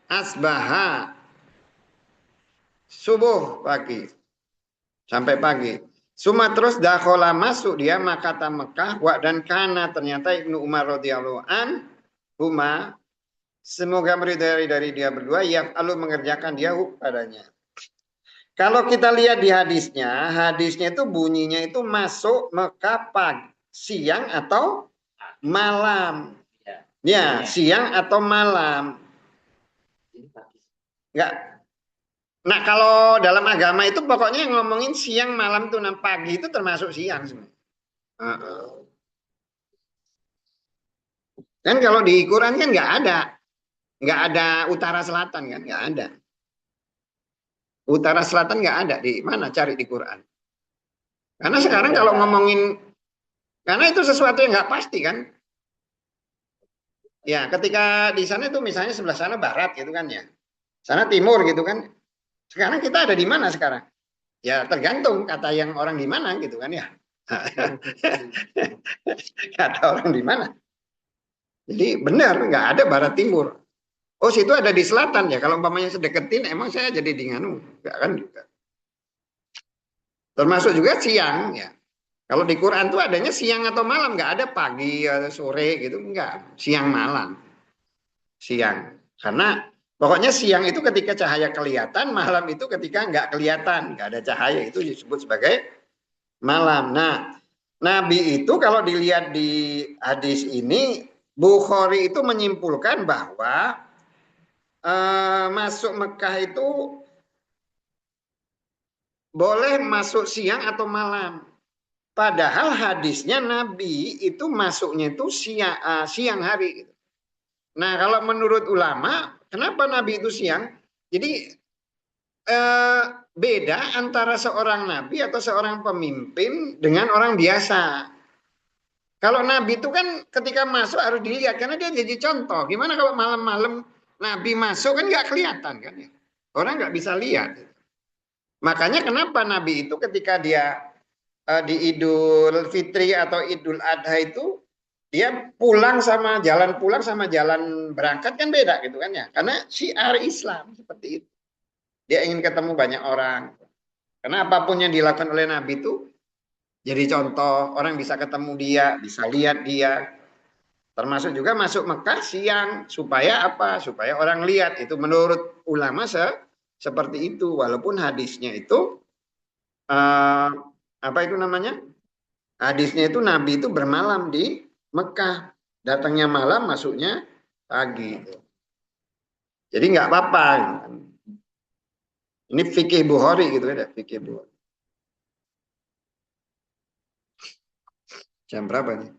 Speaker 1: asbaha subuh pagi sampai pagi. Suma terus dakhala masuk dia Makkah Mekah wa dan kana ternyata Ibnu Umar radhiyallahu an huma semoga meridhai dari dia berdua yaf'alu mengerjakan dia padanya. Kalau kita lihat di hadisnya itu bunyinya itu masuk Mekah pagi, siang atau malam. Ya, siang atau malam. Enggak. Nah, kalau dalam agama itu pokoknya yang ngomongin siang, malam tuh pagi itu termasuk siang sebenarnya. Kan kalau di Quran kan nggak ada utara selatan kan, nggak ada. Utara selatan nggak ada di mana cari di Quran. Karena sekarang kalau ngomongin, karena itu sesuatu yang nggak pasti kan. Ya, ketika di sana itu misalnya sebelah sana barat gitu kan ya. Sana timur gitu kan. Sekarang kita ada di mana sekarang? Ya tergantung kata yang orang di mana gitu kan ya. Kata orang di mana. Jadi benar nggak ada barat timur. Oh situ ada di selatan ya. Kalau umpamanya sedeketin emang saya jadi di Nganu. Nggak kan juga. Termasuk juga siang ya. Kalau di Quran tuh adanya siang atau malam, nggak ada pagi atau sore gitu, nggak. Siang malam, siang. Karena pokoknya siang itu ketika cahaya kelihatan, malam itu ketika nggak kelihatan, nggak ada cahaya itu disebut sebagai malam. Nah, Nabi itu kalau dilihat di hadis ini, Bukhari itu menyimpulkan bahwa masuk Mekah itu boleh masuk siang atau malam. Padahal hadisnya Nabi itu masuknya itu siang hari. Nah kalau menurut ulama, kenapa Nabi itu siang? Jadi beda antara seorang Nabi atau seorang pemimpin dengan orang biasa. Kalau Nabi itu kan ketika masuk harus dilihat karena dia jadi contoh. Gimana kalau malam-malam Nabi masuk kan nggak kelihatan kan ya? Orang nggak bisa lihat. Makanya kenapa Nabi itu ketika dia di Idul Fitri atau Idul Adha itu dia pulang sama jalan berangkat kan beda gitu kan ya. Karena syiar Islam seperti itu. Dia ingin ketemu banyak orang. Karena apapun yang dilakukan oleh Nabi itu jadi contoh, orang bisa ketemu dia, bisa lihat dia. Termasuk juga masuk Mekah siang supaya apa? Supaya orang lihat. Itu menurut ulama seperti itu. Walaupun hadisnya itu apa itu namanya? Hadisnya itu Nabi itu bermalam di Mekah. Datangnya malam, masuknya pagi. Jadi nggak apa-apa. Ini fikih Bukhari gitu ya, fikih Bukhari. Jam berapa nih?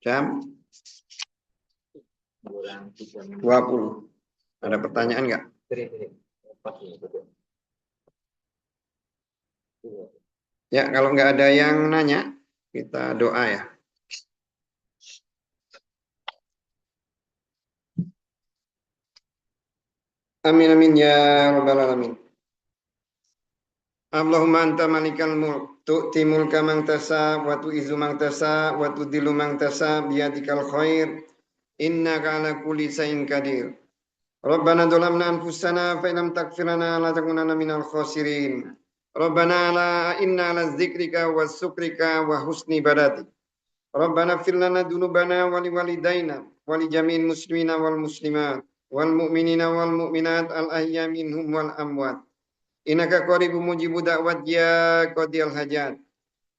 Speaker 1: Jam 20. Ada pertanyaan nggak? Ya, kalau nggak ada yang nanya, kita doa ya. Amin amin ya rabbal alamin. Allahumma anta malikal mulk, tu'ti mulka man tasa, wa tu'izzu man tasa, wa tudhillu man tasa, biyadikal khair, innaka ala kulli shay'in qadir. Rabbana dhalamna anfusana fa illam taghfir lana la takunanna minal khasirin. Rabbana la inna ala dzikrika wa syukrika wa husni ibadatik. Rabbana fir lana dzunubana wa liwalidayna wa li jami'il muslimina wal muslimat wal mu'minina wal mu'minat al ahya minhum wal amwat. Innaka qaribun mujibud da'wat ya qadiyal hajat.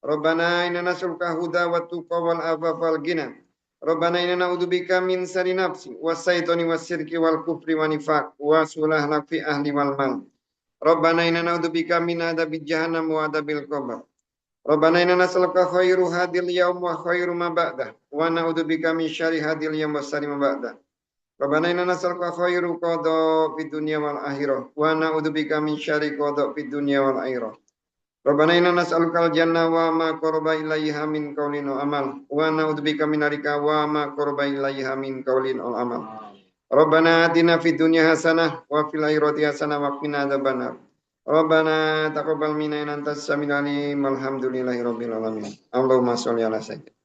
Speaker 1: Rabbana inna nas'aluka huda wa tuqa wal afafa wal ghina. Rabbana inna na'udzubika min syarri nafsi was-syaitani was-syirki wal kufri wa nifaq wa sulah fi ahli wal mal. Rabbana inna na'udzubika min adzabil jahannam wa adzabil qabr. Rabbana inna nas'aluka khairu hadil yaum wa khairu ma ba'dah wa na'udzubika min syarri hadil yaum wa syarri ma ba'dah. Rabbana inna nas'aluka khairu qada fid dunya wal akhirah wa na'udzubika min syarri qada fid dunya wal akhirah. Rabbana inna nas'aluka al-jannah wa ma qaraba ilaiha min qaulin wa amal wa na'udzubika min narika wa ma qaraba ilaiha min qaulin wa amal. Rabbana atina fid dunya hasanah wa fil akhirati hasanah wa qina adzabannar. Rabbana taqabbal minna innaka antas samiul alim. Alhamdulillahi rabbil alamin. Allahumma shalli ala sayyidina.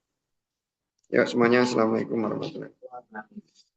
Speaker 1: Ya semuanya, assalamualaikum warahmatullahi wabarakatuh.